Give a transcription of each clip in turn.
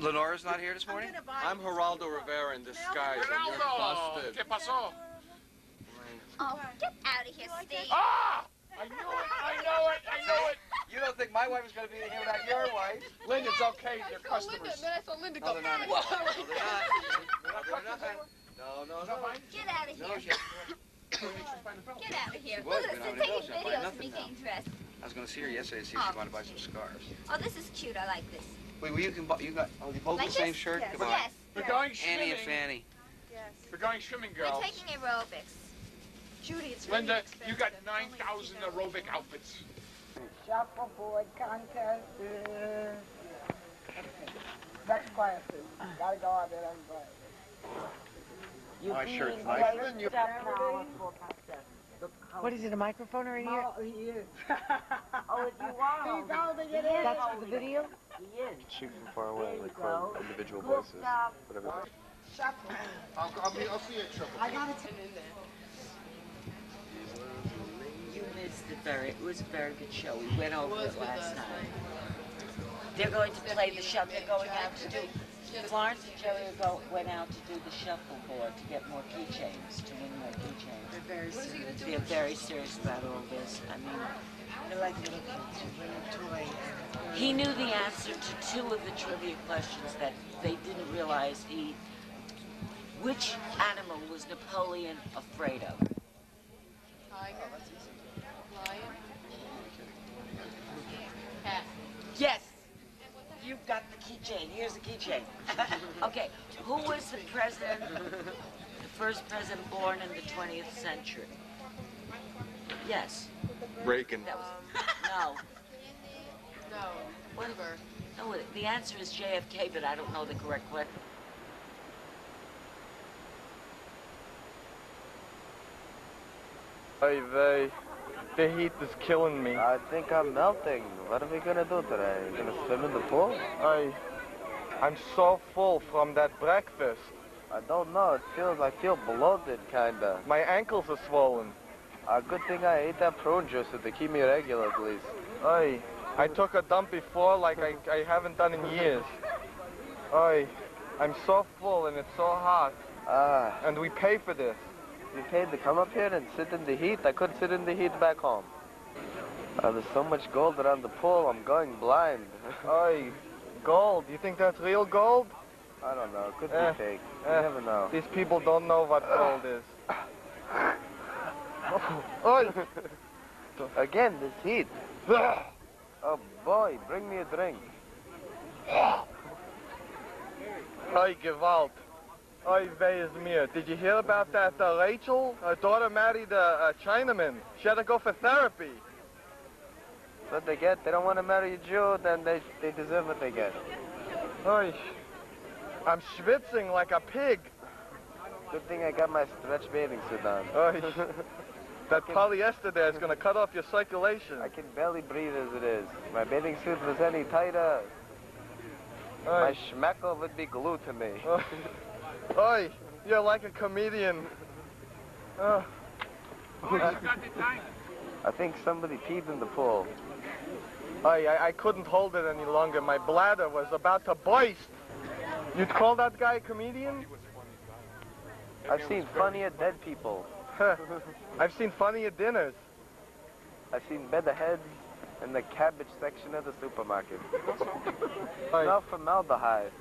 Lenora's not here this morning? I'm Geraldo Rivera in disguise. Geraldo! ¿Qué pasó? Oh, get out of here, Steve. Ah! I knew it! You don't think my wife is going to be here without your wife? Linda, it's okay, they're customers. Then I saw Linda go. No, they're not. Whoa. They're not. No. Get out of here. No, Get out of here. She was Look at gonna this. have They're taking a bill. She'll buy videos of nothing me now. getting dressed. I was going to see her yesterday to see if she wanted to buy some scarves. Oh, this is cute. I like this. Wait, well, you got, you both Like the same this? shirt? Yes. Come on. Yes. We're going Annie and swimming. Fanny. Yes. We're going swimming, girls. We're taking aerobics. Judy, it's really Linda, expensive. you got It's only 9,000 aerobic outfits. Shuffleboard contest. Next classes. Gotta go out there and play. My shirt's Okay, nice. then you What is it, a microphone right here? Oh, he is. Oh, if you want. He's holding it in. That's for the video? He is. Shoot from far away, There you like go. for individual Good voices. job. Whatever. Shuffle. I'll see you at Triple. I gotta take You missed it very, it was a very good show. We went over it last night. They're going to play the shuffle, they're going out to do, Florence and Jerry went out to do the shuffleboard to get more keychains, to win more keychains. They're very serious. They're very serious about all this. I mean, they're like little kids who win a toy. He knew the answer to 2 of the trivia questions that they didn't realize he... Which animal was Napoleon afraid of? Tiger. Lion. Cat. Yes! You've got the keychain. Here's the keychain. Okay, who was the president, the first president born in the 20th century? Yes. Reagan. That was, no. No. Hoover. No, the answer is JFK, but I don't know the correct question. Hey, the heat is killing me. I think I'm melting. What are we gonna do today? Gonna swim in the pool? I'm so full from that breakfast. I don't know. I feel bloated, kinda. My ankles are swollen. Good thing I ate that prune juice to keep me regular, at least. I took a dump before like I haven't done in years. I'm so full and it's so hot. And we pay for this. You paid to come up here and sit in the heat? I couldn't sit in the heat back home. There's so much gold around the pool, I'm going blind. Gold. You think that's real gold? I don't know. Could be fake. You never know. These people don't know what gold is. Again, this heat. Oh boy, bring me a drink. Gewalt. Weh is mir. Did you hear about that Rachel? Her daughter married a Chinaman. She had to go for therapy. What they get? They don't want to marry a Jew, then they deserve what they get. I'm schwitzing like a pig. Good thing I got my stretch bathing suit on. That polyester there is going to cut off your circulation. I can barely breathe as it is. If my bathing suit was any tighter, my schmeckle would be glued to me. You're like a comedian. I think somebody peed in the pool. I couldn't hold it any longer. My bladder was about to burst. You'd call that guy a comedian? I've seen funnier dead people. I've seen funnier dinners. I've seen better heads in the cabbage section of the supermarket. Smell formaldehyde.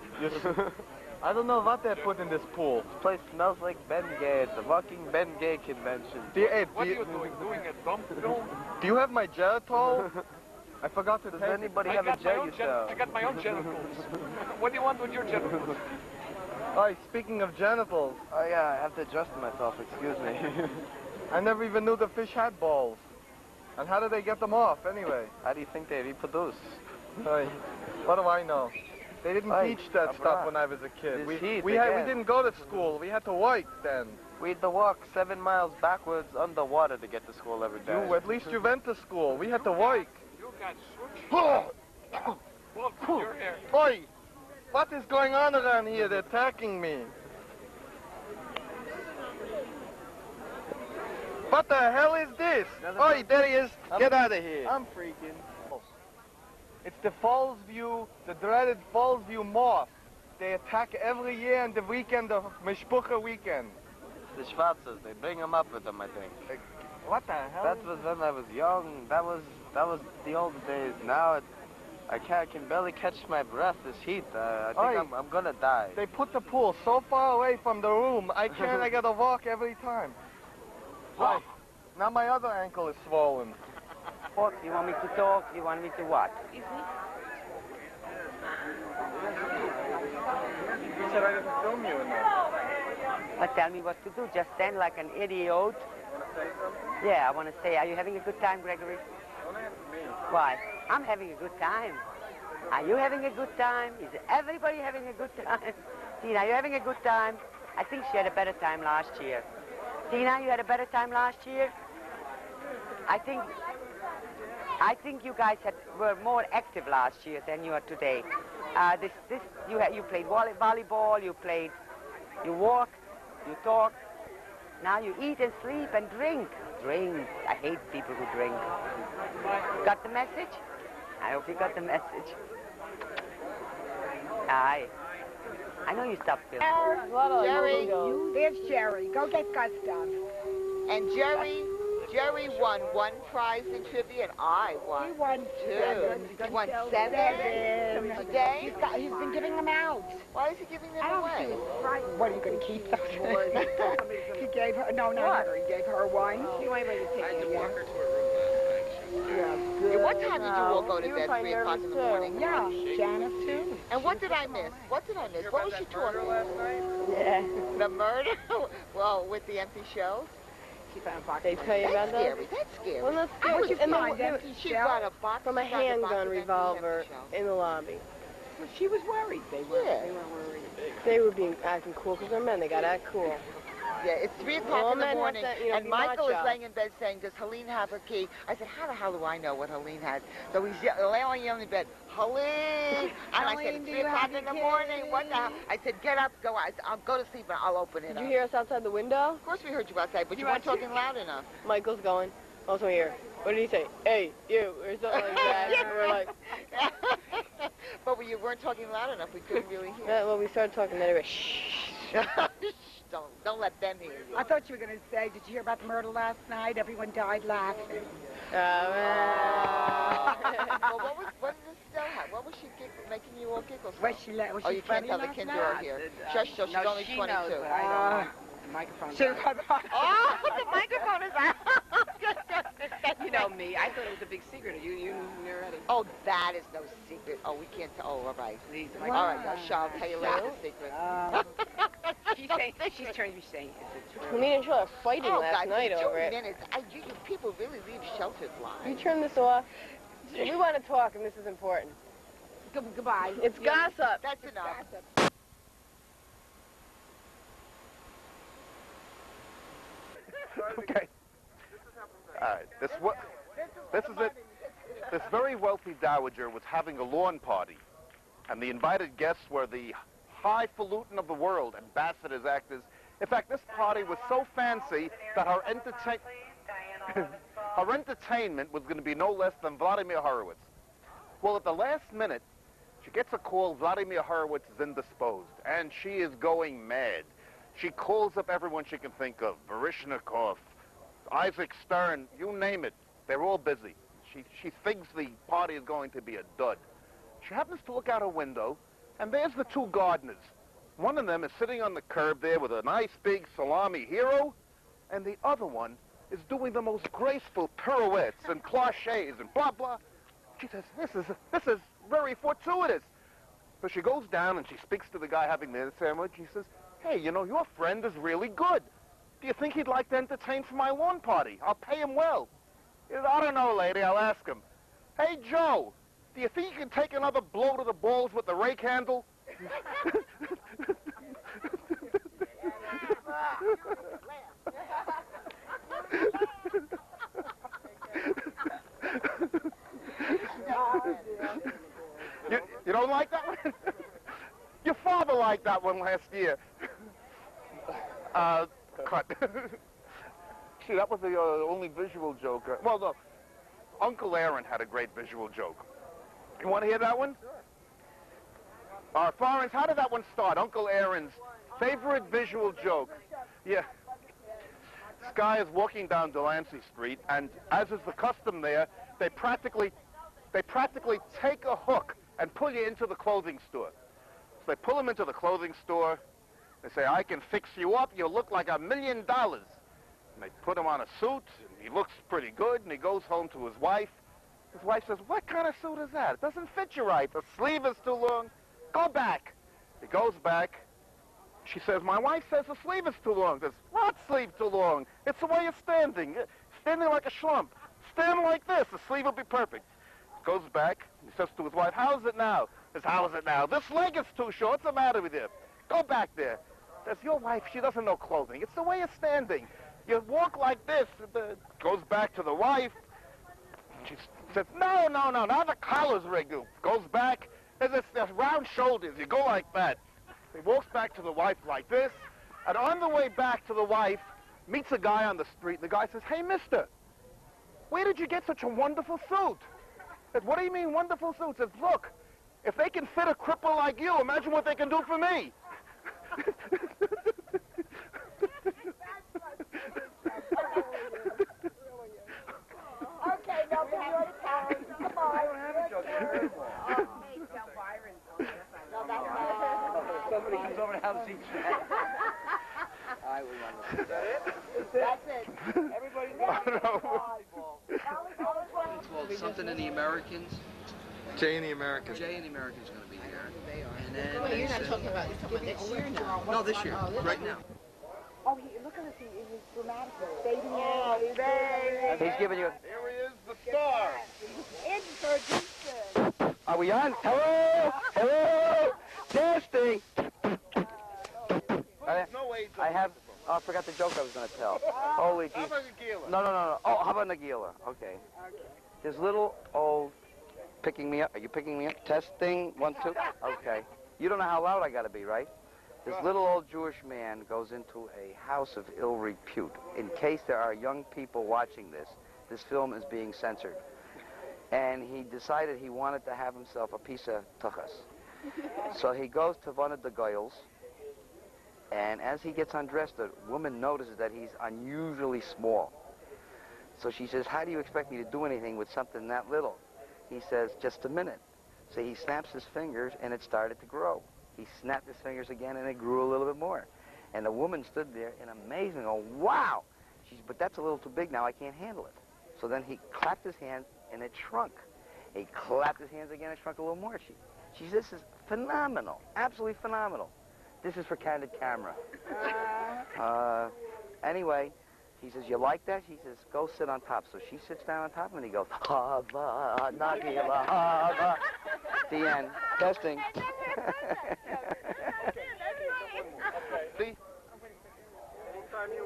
I don't know what they put in this pool. This place smells like Ben Gay. It's a walking Ben Gay convention. What are you doing? Doing a dump film? Do you have my Geritol? I forgot to Does take anybody it. have a Geritol? I got my own genitals. What do you want with your genitals? Speaking of genitals. Oh yeah, I have to adjust myself, excuse me. I never even knew the fish had balls. And how do they get them off, anyway? How do you think they reproduce? What do I know? They didn't teach that stuff when I was a kid. We didn't go to school. We had to work then. We had to walk 7 miles backwards underwater to get to school every day. At least you went to school. We had to work. You got switched. Your hair. Oi! What is going on around here? They're attacking me. What the hell is this? Oi, there he is. Get out of here. I'm freaking. It's the Fallsview, the dreaded Fallsview moth. They attack every year on the weekend of mishpocheh weekend. The Schwarzes, they bring them up with them, I think. What the hell? That was when I was young. That was the old days. Now I can barely catch my breath. This heat. I think I'm gonna die. They put the pool so far away from the room. I can't. I gotta walk every time. Right. Now my other ankle is swollen. What? You want me to talk? You want me to what? You said I didn't film you enough. But tell me what to do. Just stand like an idiot. Want to say something? Yeah, I want to say, are you having a good time, Gregory? Don't answer me. Why? I'm having a good time. Are you having a good time? Is everybody having a good time? Tina, are you having a good time? I think she had a better time last year. Tina, you had a better time last year? I think you guys were more active last year than you are today. You played volleyball, you walk, you talk. Now you eat and sleep and drink. Drink. I hate people who drink. Got the message? I hope you got the message. Aye. I know you stopped filming. Jerry, there's Jerry. Go get Gustav. And Jerry won one prize in trivia, and I won. He won 2. He won 7 today. He's been giving them out. Why is he giving them away? What, are you going to keep those? He gave her, no, not her. He gave her one. You want anybody to take I had to it? walk her to her room. Yeah, what time did you all go to bed? 3 o'clock in the morning? Yeah, Janice too. And what did I miss? What was she talking about? last night? Yeah. The murder? Well, with the empty shells? She found a box. They tell you about that? That's scary. Well, that's How would you scary. find empty She shells? got a box From a she got a box handgun of empty revolver shells. in the lobby. Well, she was worried. They were worried. They were acting cool because they're men. They got to act cool. Yeah, it's 3 o'clock All in the men have morning, to, you know, and be Michael is macho. laying in bed saying, does Helene have her key? I said, how the hell do I know what Helene has? So he's laying in bed, Helene! And I said, it's 3 o'clock in the morning, what the hell? I said, get up, go out. I'll go to sleep and I'll open it Did up. you hear us outside the window? Of course we heard you outside, but you weren't talking loud enough. Michael's going. Also here. What did he say? Hey, you, or something like that. And we're like, But you weren't talking loud enough. We couldn't really hear. yeah, well, we started talking, then everybody, shh. Don't let them hear you. I thought you were going to say, did you hear about the murder last night? Everyone died laughing. Well, what did Estelle have? What was she making you all giggle? Was she You can't funny tell the last kids night? who are here. Shush, she's only 22. Knows, but I don't want the microphone. Oh, the microphone is out. You know me. I thought it was a big secret. You knew already. Oh, that is no secret. Oh, we can't tell. Oh, all right. Please, All right, I'll tell you later the secret. She's turned to me saying, is it true? Me and Joe are fighting last guys, night in 2 over it. minutes, you people really leave sheltered You lives. turn this off. We want to talk, and this is important. Goodbye. It's gossip. That's enough. Okay. All right. This is it. This very wealthy dowager was having a lawn party, and the invited guests were the highfalutin of the world, ambassadors, actors. In fact, this party was so fancy that her entertainment was going to be no less than Vladimir Horowitz. Well, at the last minute, she gets a call. Vladimir Horowitz is indisposed, and she is going mad. She calls up everyone she can think of, Baryshnikov, Isaac Stern, you name it. They're all busy. She thinks the party is going to be a dud. She happens to look out her window, and there's the 2 gardeners. One of them is sitting on the curb there with a nice big salami hero, and the other one is doing the most graceful pirouettes and cliches and blah, blah. She says, this is very fortuitous. So she goes down and she speaks to the guy having the sandwich. He says, hey, you know, your friend is really good. Do you think he'd like to entertain for my lawn party? I'll pay him well. He says, I don't know, lady. I'll ask him. Hey, Joe, do you think you can take another blow to the balls with the rake handle? You don't like that one? Your father liked that one last year. Cut. See, that was the only visual joke. Well, no. Uncle Aaron had a great visual joke. You want to hear that one? Florence, how did that one start? Uncle Aaron's favorite visual joke. Yeah. This guy is walking down Delancey Street, and as is the custom there, they practically take a hook and pull you into the clothing store. So they pull him into the clothing store. They say, I can fix you up. You'll look like $1 million. And they put him on a suit, and he looks pretty good, and he goes home to his wife. His wife says, what kind of suit is that? It doesn't fit you right. The sleeve is too long. Go back. He goes back. She says, my wife says the sleeve is too long. He says, what sleeve too long? It's the way you're standing. Standing like a schlump. Stand like this. The sleeve will be perfect. He goes back. He says to his wife, how's it now? He says, how is it now? This leg is too short. What's the matter with you? Go back there. He says, your wife, she doesn't know clothing. It's the way you're standing. You walk like this. Goes back to the wife. She says, no. Now the collar's rigged. Goes back. There's round shoulders. You go like that. He walks back to the wife like this. And on the way back to the wife, meets a guy on the street. The guy says, hey, mister, where did you get such a wonderful suit? He says, what do you mean wonderful suit? He says, look, if they can fit a cripple like you, imagine what they can do for me. Okay, now be your time. Come on. I don't have a joke. It's terrible. Somebody comes over to have a seat. I remember that. That's it. Everybody It's called Something in the Americans. Jay and the Americans. Jay and the Americans going to be here. And then Wait, you're not talking about next year now. No, this year. Right now. Oh, look at this. He's dramatic. Oh, baby. He's giving you. Here he is, the star. Introduction. Are we on? Hello? Hello? Testing. I have. Oh, I forgot the joke I was going to tell. Holy How geez. about Nagila? No. Oh, how about Nagila? Okay. This little old picking me up. Are you picking me up? Testing. 1, 2. Okay. You don't know how loud I got to be, right? This little old Jewish man goes into a house of ill repute. In case there are young people watching this film is being censored. And he decided he wanted to have himself a piece of tuchas. So he goes to one of the goyals, and as he gets undressed, the woman notices that he's unusually small. So she says, how do you expect me to do anything with something that little? He says, just a minute. So he snaps his fingers, and it started to grow. He snapped his fingers again, and it grew a little bit more. And the woman stood there in amazement, oh, wow! But that's a little too big now, I can't handle it. So then he clapped his hands, and it shrunk. He clapped his hands again, and it shrunk a little more. She says, this is phenomenal, absolutely phenomenal. This is for candid camera. Anyway, he says, you like that? She says, go sit on top. So she sits down on top, and he goes, Hava, Nagila, Hava. The end. Testing. See?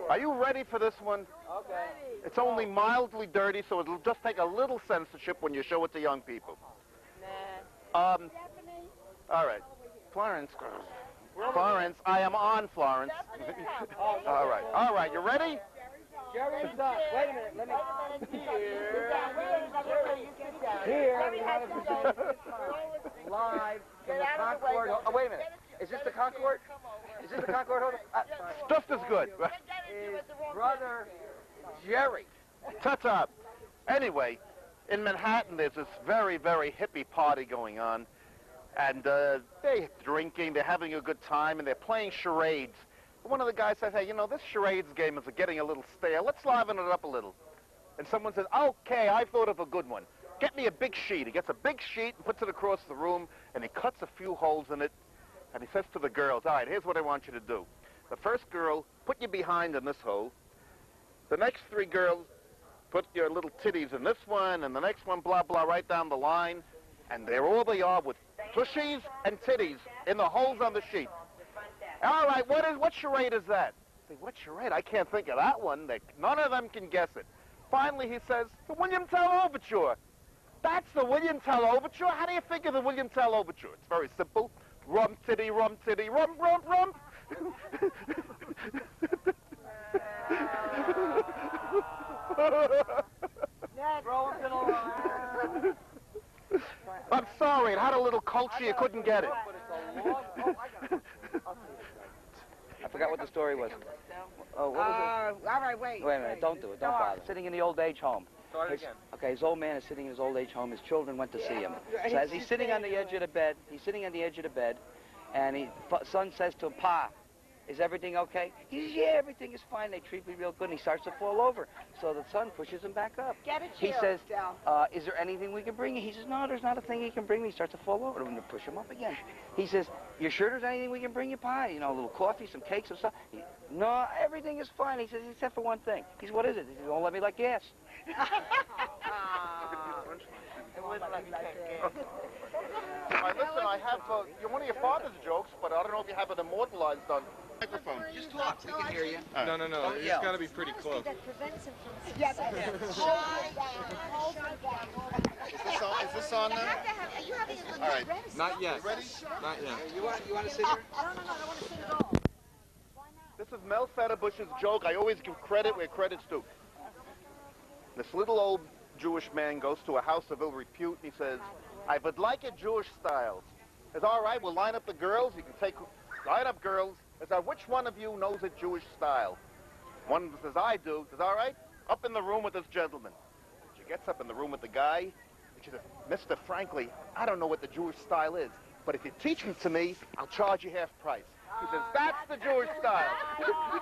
Are you ready for this one? Okay. It's only mildly dirty, so it'll just take a little censorship when you show it to young people. Nah. All right. Florence. Florence, I am on, Florence. All right, you ready? Jerry's up. Wait a minute. Let me. Here. Live in the Concord. Oh, wait a minute. Is this the Concord? Is this the Concord Hotel? Just as good. Is brother Jerry. Tata. Anyway, in Manhattan, there's this very, very hippie party going on. And they're drinking, they're having a good time, and they're playing charades. One of the guys says, hey, you know, this charades game is getting a little stale. Let's liven it up a little. And someone says, okay, I thought of a good one. Get me a big sheet. He gets a big sheet and puts it across the room, and he cuts a few holes in it. And he says to the girls, all right, here's what I want you to do. The first girl, put your behind in this hole. The next 3 girls, put your little titties in this one, and the next one, blah, blah, right down the line. And there all they are with tushies and titties in the holes on the sheet. All right, what charade is that? I say, what charade? I can't think of that one. None of them can guess it. Finally, he says, the William Tell Overture. That's the William Tell Overture? How do you think of the William Tell Overture? It's very simple. Rum, titty, rum, rum, rum. Throw him to the line. I'm sorry, it had a little culture, you couldn't get it. I forgot what the story was. Oh, what was it? All right, wait. Wait a minute, don't do it, don't bother. Sitting in the old age home. Start again. Okay, his old man is sitting in his old age home. His children went to see him. So as he's sitting on the edge of the bed, and son says to him, Pa, is everything okay? He says, yeah, everything is fine. They treat me real good. And he starts to fall over. So the son pushes him back up. Get a He chill, says, Del. is there anything we can bring you? He says, no, there's not a thing he can bring me. He starts to fall over. And to push him up again. He says, you sure there's anything we can bring you, Pa? You know, a little coffee, some cakes, some stuff. No, everything is fine. He says, except for one thing. He says, what is it? He says, won't let me like gas. All right, listen, I have one of your father's jokes, but I don't know if you have it immortalized on microphone. Just talk. We can hear you. No, it's got to be pretty close. That prevents him from... Yes, Is this on now? Are you having a All right. Not yet. You ready? Not yet. You want to sit here? No, I don't want to sing at all. This is Mel Fetterbush's joke. I always give credit where credit's due. This little old Jewish man goes to a house of ill repute and he says, I would like it Jewish style. He says, all right, we'll line up the girls. You can line up girls. He says, which one of you knows a Jewish style? One says, I do. He says, all right, up in the room with this gentleman. She gets up in the room with the guy. And she says, Mr. Frankly, I don't know what the Jewish style is, but if you teach it to me, I'll charge you half price. He says, that's the Jewish style.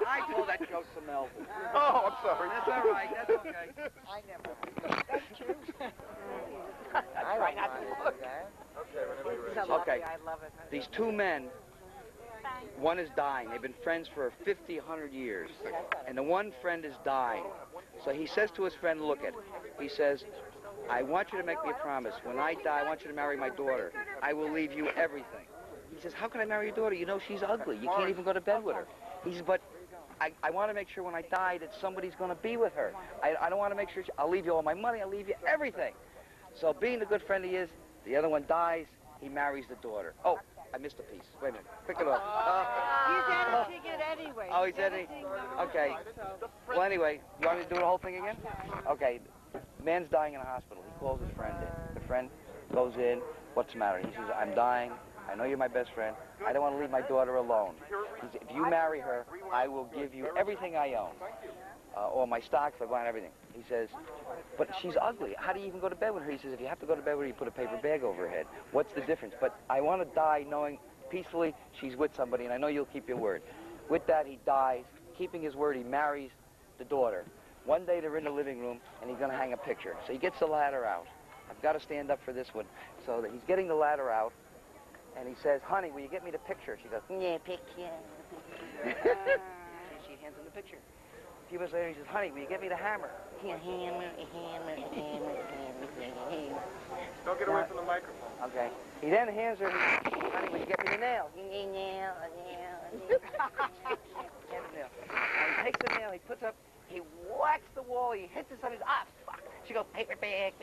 I told that joke to Melvin. Oh, I'm sorry. That's all right. That's okay. I never. That's true. I try not to do that. Okay, these two men, one is dying. They've been friends for 50, 100 years. And the one friend is dying. So he says to his friend, look it. He says, I want you to make me a promise. When I die, I want you to marry my daughter. I will leave you everything. He says, how can I marry your daughter? You know she's ugly. You can't even go to bed with her. He says, but I want to make sure when I die that somebody's going to be with her. I don't want to make sure, I'll leave you all my money. I'll leave you everything. So being the good friend he is, the other one dies. He marries the daughter. Oh, I missed a piece. Wait a minute. Pick it up. He's at a ticket anyway. Oh, he's at it? Okay. Well, anyway, you want me to do the whole thing again? Okay. Man's dying in a hospital. He calls his friend in. The friend goes in. What's the matter? He says, I'm dying. I know you're my best friend. I don't want to leave my daughter alone. He says, if you marry her, I will give you everything I own. All my stocks, I want everything. He says, but she's ugly. How do you even go to bed with her? He says, if you have to go to bed with her, you put a paper bag over her head. What's the difference? But I want to die knowing peacefully she's with somebody, and I know you'll keep your word. With that, he dies. Keeping his word, he marries the daughter. One day, they're in the living room, and he's going to hang a picture. So he gets the ladder out. I've got to stand up for this one. So that he's getting the ladder out, and he says, honey, will you get me the picture? She goes, yeah, picture. She hands him the picture. A few minutes later, he says, honey, will you get me the hammer? Hammer. Don't get away from the microphone. Okay. He then hands her, honey, will you get me the nail? Nail. And he takes the nail, he puts up, he whacks the wall, he hits it on his, fuck. She goes, paper bag.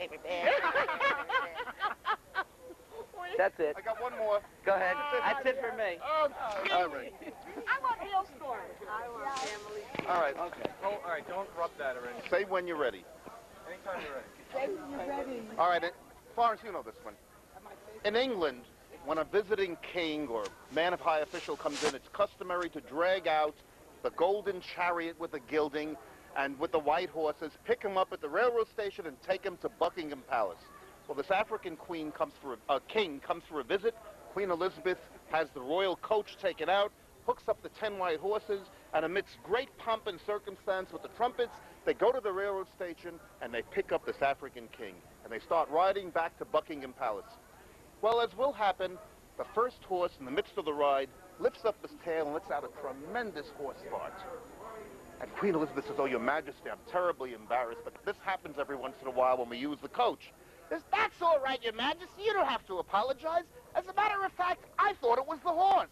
That's it. I got one more. Go ahead. That's it for me. Oh, all right. I want real stories. I want family. All right. Okay. Oh, all right, don't rub that or anything. Say when you're ready. Anytime you're ready. Say when you're ready. All right, Florence, you know this one. In England, when a visiting king or man of high official comes in, it's customary to drag out the golden chariot with the gilding and with the white horses, pick him up at the railroad station and take him to Buckingham Palace. Well, this African king comes for a visit. Queen Elizabeth has the royal coach taken out, hooks up the 10 white horses, and amidst great pomp and circumstance with the trumpets, they go to the railroad station and they pick up this African king. And they start riding back to Buckingham Palace. Well, as will happen, the first horse in the midst of the ride lifts up his tail and lets out a tremendous horse fart. And Queen Elizabeth says, oh, Your Majesty, I'm terribly embarrassed, but this happens every once in a while when we use the coach. That's all right, Your Majesty. You don't have to apologize. As a matter of fact, I thought it was the horse.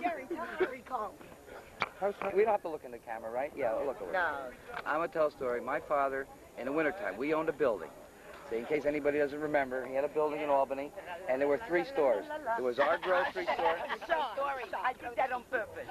Jerry, tell me to recall. We don't have to look in the camera, right? Yeah, we'll look over. No. I'm going to tell a story. My father, in the wintertime, we owned a building. See, in case anybody doesn't remember, he had a building in Albany, and there were 3 stores. There was our grocery store. I did that on purpose.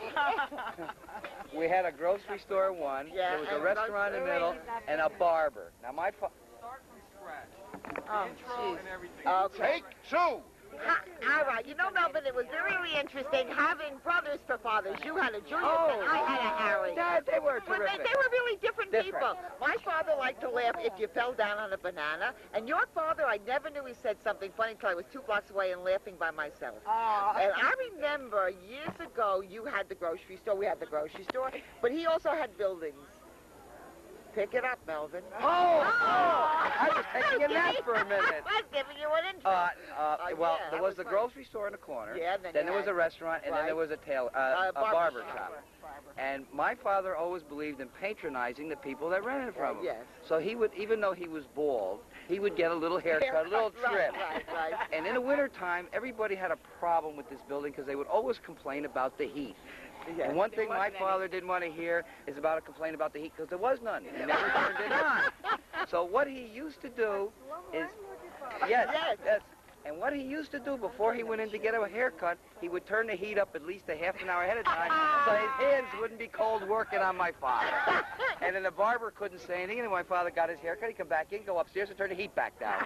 We had a grocery store one. There was a restaurant in the middle, and a barber. Now my Start from scratch. Oh, Intro and everything. Okay. Take 2. All right. You know, Melvin, it was really interesting having brothers for fathers. You had a Julius and I had a Harry. They were But terrific. they were really different Different. people. My father liked to laugh if you fell down on a banana. And your father, I never knew he said something funny until I was 2 blocks away and laughing by myself. And I remember years ago, you had the grocery store. We had the grocery store. But he also had buildings. Pick it up, Melvin. I was taking a nap for a minute. I was giving you an intro. Well, yeah, there that was was the fun. grocery store in the corner. Yeah, then you there was had- a restaurant, and then right. there was a barber shop. And my father always believed in patronizing the people that rented from him. Yes. So he would, even though he was bald, he would get a little haircut, a little trim. Right. And in the wintertime, everybody had a problem with this building because they would always complain about the heat. Yes. And one thing my father didn't want to hear is about a complaint about the heat because there was none. He never turned it on. So what he used to do is, yes. And what he used to do before he went in to get a haircut, he would turn the heat up at least a half an hour ahead of time so his hands wouldn't be cold working on my father. And then the barber couldn't say anything, and when my father got his haircut, he'd come back in, go upstairs, and turn the heat back down.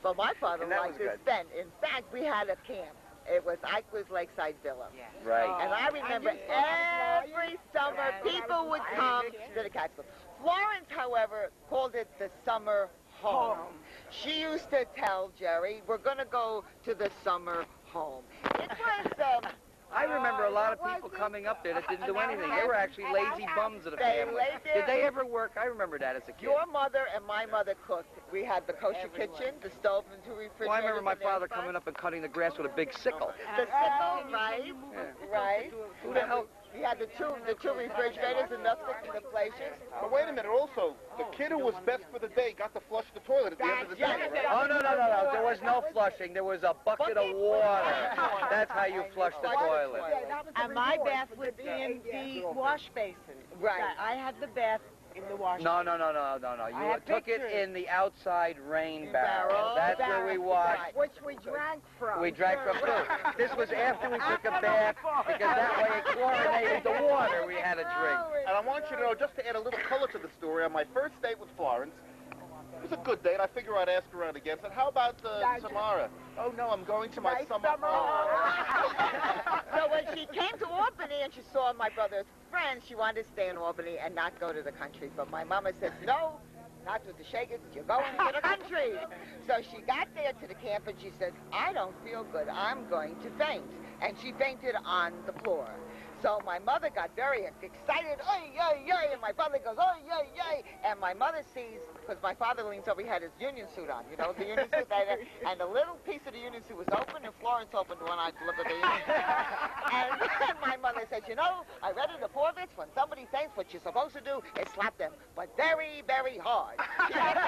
But my father And that liked was to good. spend. In fact, we had a camp. It was Ike's Lakeside Villa. Right. And I remember every summer people would come to the Catskills. Florence, however, called it the summer home. She used to tell Jerry, we're going to go to the summer home. It was... I remember a lot of people coming up there that didn't do anything. They were actually lazy bums of the They family. laid there. Did they ever work? I remember that as a kid. Your mother and my mother cooked. We had the kosher kitchen, the stove, and 2 refrigerators. Well, I remember my and air father fryer. coming up and cutting the grass with a big sickle. The sickle, right? Right. Who the hell? We had the two refrigerators, enough sticking the places. But wait a minute, also, the kid who was best for the day got to flush the toilet at the end of the day, right? Oh, no. There was no flushing. There was a bucket of water. That's how you flush the toilet. And my bath would be in the wash basin. Right. I had the bath in the wash No. basin. You have took it pictures. in the outside rain barrel. That's where we washed. Which we drank from. We drank from too. This was after we took a bath because that way it chlorinated the water we had to drink. And I want you to know, just to add a little color to the story, on my first date with Florence, it was a good date. I figure I'd ask her out again. I said, how about Tamara? Oh, no, I'm going to my summer home. So when she came to Albany and she saw my brother's friends, she wanted to stay in Albany and not go to the country. But my mama said, no, not with the Shakers, you're going to the country. So she got there to the camp and she said, I don't feel good. I'm going to faint. And she fainted on the floor. So my mother got very excited, oy, oy, oy, and my father goes, oy, oy, oy, and my mother sees, because my father leans over, he had his union suit on, you know, the union suit, and the little piece of the union suit was open, and Florence opened one eye to look at the union suit. And then my mother says, you know, I read in the Porvitz, when somebody faints, what you're supposed to do is slap them, but very, very hard. She gets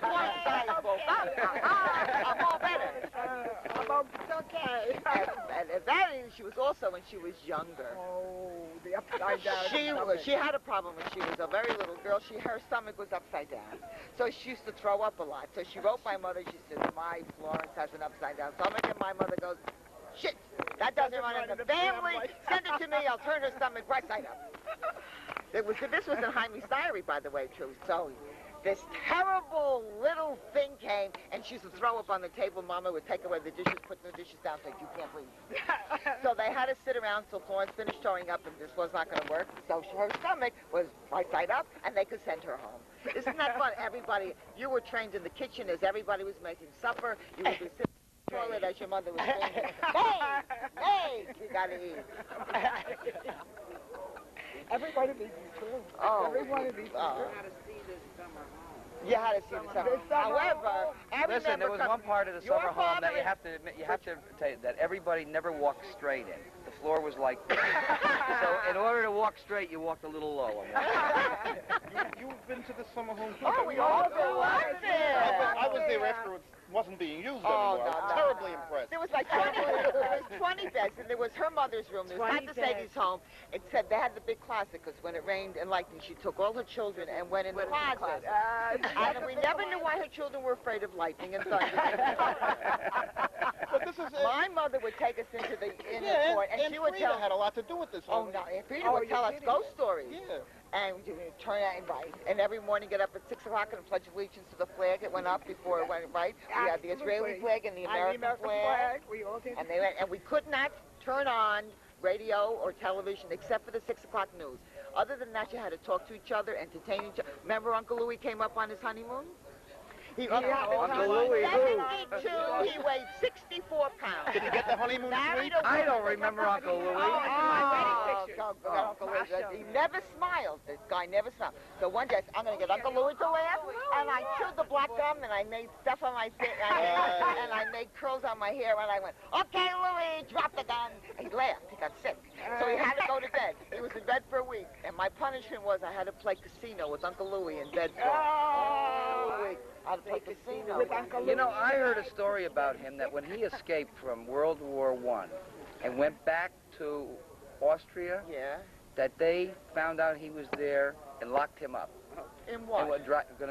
on one side, I'm all better. It's okay. And that is, she was also, when she was younger. Oh, the upside down. She had a problem when she was a very little girl. Her stomach was upside down. So she used to throw up a lot. So she wrote my mother, she said, my Florence has an upside down stomach. And my mother goes, shit, that doesn't run in the family. Send it to me, I'll turn her stomach right side up. This was in Jaime's diary, by the way, too. So this terrible little thing came, and she used to throw up on the table. Mama would take away the dishes, put the dishes down, say, you can't leave. So they had to sit around till Florence finished throwing up, and this was not going to work. So her stomach was right side up, and they could send her home. Isn't that fun? Everybody, you were trained in the kitchen as everybody was making supper. You would be sitting in the toilet as your mother was saying, hey, you got to eat. Every one of these is true. Oh. Every one of these is true. You had to see the summer. However, I Listen, there was one part of the your summer home that father you have to admit, you have to tell you that everybody never walked straight in. The floor was like this. So in order to walk straight, you walked a little low. You've been to the summer home too. Oh, we all go. I was there afterwards. wasn't being used Oh, anymore. I was terribly impressed. There was like 20 beds, and there was her mother's room. There was Tanta Sadie's home. It said they had the big closet because when it rained and lightning, she took all her children and went in the closet. And we never knew why her children were afraid of lightning and thunder. But this is My mother would take us into the court, and she would Frida tell. had a lot to do with this. Oh no, Aunt Frida would tell us ghost stories. Yeah. And we would turn out and right. And every morning get up at 6 o'clock and pledge allegiance to the flag that went up before it went right. We had the Israeli flag and the American flag. We all did. And they went, and we could not turn on radio or television except for the 6 o'clock news. Other than that, you had to talk to each other, entertain each other. Remember Uncle Louis came up on his honeymoon? Uncle Louis, who? 72, he weighed 64 pounds. Did he get the honeymoon suite? I don't remember Uncle Louis. Uncle Louis. He never smiled. This guy never smiled. So one day, I'm going to get Uncle Louis to laugh, and I chewed the black gum, and I made stuff on my face, and I made curls on my hair, and I went, okay, Louis, drop the gun. He laughed. He got sick. So he had to go to bed. He was in bed for a week, and my punishment was I had to play casino with Uncle Louis in bed for a week. I had to play casino with Uncle Louis. You know, I heard a story about him that when he escaped from World War I and went back to Austria, that they found out he was there and locked him up. In what?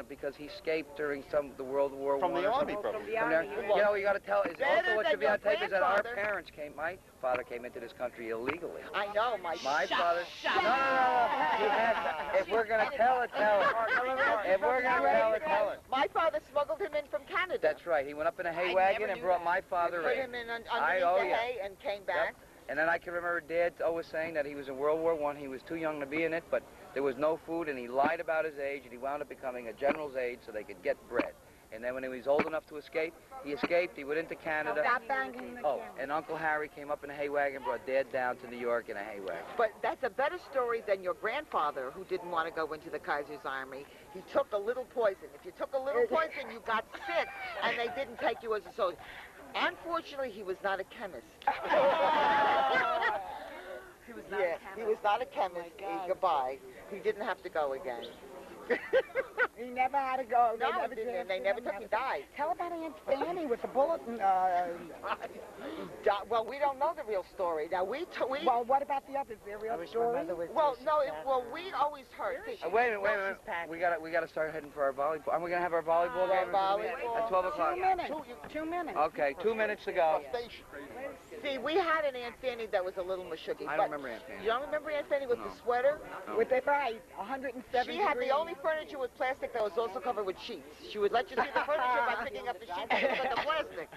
Because he escaped during the World War From I. the army, probably. You know, you got to tell. Also, what should be on tape is that our grandfather- parents came. My father came into this country illegally. I know, my father. No. If we're gonna tell it, tell it. If we're gonna tell it, tell it. My father smuggled him in from Canada. That's right. He went up in a hay wagon and brought my father Put in. him in underneath the hay and came back. And then I can remember Dad always saying that he was in World War I. He was too young to be in it, but there was no food, and he lied about his age, and he wound up becoming a general's aide so they could get bread. And then when he was old enough to escape, he escaped. He went into Canada. And Uncle Harry came up in a hay wagon, brought Dad down to New York in a hay wagon. But that's a better story than your grandfather, who didn't want to go into the Kaiser's army. He took a little poison. If you took a little poison, you got sick, and they didn't take you as a soldier. Unfortunately, he was not a chemist. He was not a chemist. He was not a chemist. Goodbye. He didn't have to go again. He never had to go. No, they never took him. He died. Tell about Aunt Fanny with the bullet. Well, we don't know the real story. Now Well, what about the others? Their real story? Well, no. We always heard. Wait a minute. We gotta start heading for our volleyball. Are we gonna have our volleyball game at 12 o'clock? 2 minutes. 2 minutes. Okay, 2 minutes to go. See, we had an Aunt Fanny that was a little mashuggy. I don't remember Aunt Fanny. You don't remember Aunt Fanny with the sweater? No. With the right, 107 She had the only furniture with plastic that was also covered with sheets. She would let you see the furniture by picking up the sheets and look at the plastic.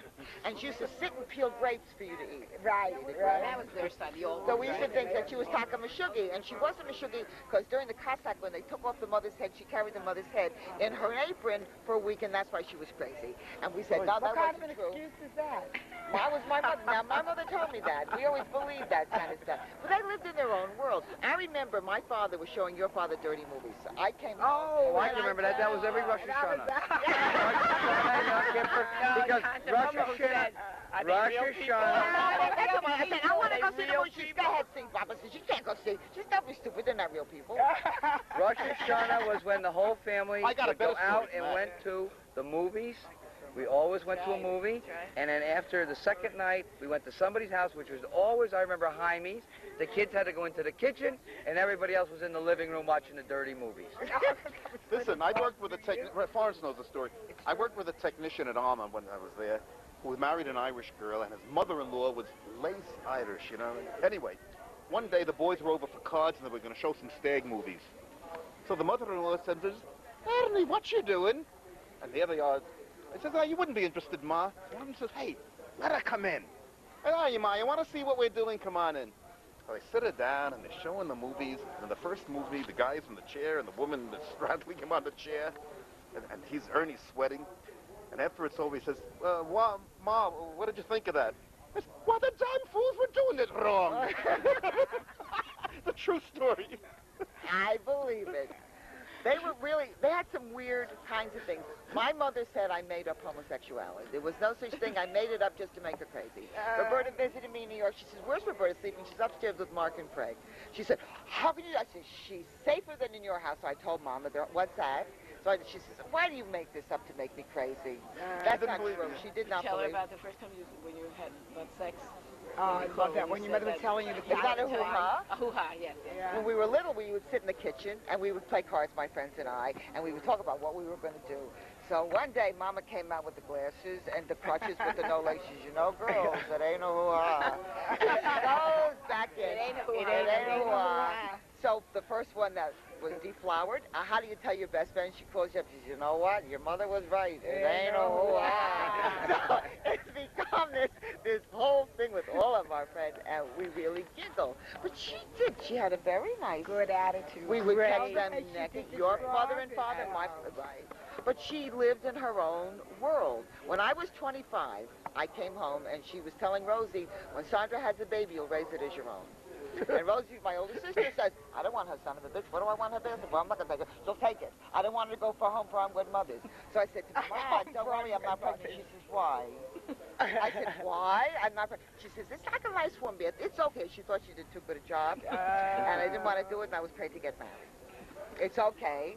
And she used to sit and peel grapes for you to eat. Right. That was their side, the old So we used to think that she was Taka Mashuggi, and she wasn't Mashuggi because during the Cossack, when they took off the mother's head, she carried the mother's head in her apron for a week, and that's why she was crazy. And we said, no, that wasn't true. What kind of an excuse is that? That was my mother. Now, my mother told me that. We always believed that kind of stuff. But they lived in their own world. I remember my father was showing your father dirty movies. So I came home. Oh, I can remember that. That was every Rosh Hashanah. Because Rosh Hashanah. I said, I want to go see the movie. She said, go ahead, see, Papa. She can't go see. She's not be stupid. They're not real people. Rosh Hashanah was when the whole family would go out and story. went to the movies. We always went to a movie, and then after the second night, we went to somebody's house, which was always, I remember, Jaime's. The kids had to go into the kitchen, and everybody else was in the living room watching the dirty movies. Listen, I worked with a Forrest knows the story. I worked with a technician at Alma when I was there, who married an Irish girl, and his mother-in-law was lace Irish, you know. Anyway, one day the boys were over for cards, and they were going to show some stag movies. So the mother-in-law said, Ernie, what you doing? And there they are. I says, oh, you wouldn't be interested, Ma. One of them says, hey, let her come in. Hey, are you, Ma? You want to see what we're doing? Come on in. So I sit her down, and they're showing the movies. And the first movie, the guy's in the chair, and the woman is straddling him on the chair. And Ernie's sweating. And after it's over, he says, Ma, what did you think of that? I said, well, the damn fools were doing it wrong. The true story. I believe it. They had some weird kinds of things. My mother said I made up homosexuality. There was no such thing. I made it up just to make her crazy. Roberta visited me in New York. She says, where's Roberta sleeping? She's upstairs with Mark and Craig. She said, how can you? I said, she's safer than in your house. So I told Mama, what's that? So she says, why do you make this up to make me crazy? That's not true. She did not Tell her believe. about the first time when you had sex. Oh, I love that. When your mother was telling you the Is that a hoo-ha? A hoo-ha, yes. Yeah. When we were little, we would sit in the kitchen, and we would play cards, my friends and I, and we would talk about what we were going to do. So one day, Mama came out with the glasses and the crutches with the no laces. You know, girls, it ain't a hoo-ha. She goes back in. It ain't a hoo-ha. So the first one that was deflowered, how do you tell your best friend? She calls you up, she says, you know what? Your mother was right. It ain't a hoo-ha. So it's become this whole thing with all of our friends, and we really giggle. But she did. She had a very nice... Good attitude. We would Great. catch them naked. Your mother and father, my... Right. But she lived in her own world. When I was 25, I came home, and she was telling Rosie, when Sandra has a baby, you'll raise it as your own. And Rosie, my older sister, says, I don't want her son of a bitch. What do I want her there? Well, I'm not going to take her. She'll take it. I don't want her to go for home for unwed mothers. So I said to her, Mom, don't worry, I'm not pregnant. She says, why? I said, why? I'm not pregnant. She says, it's like a nice one, Beth. It's okay. She thought she did too good a job. And I didn't want to do it, and I was paid to get married. It's okay.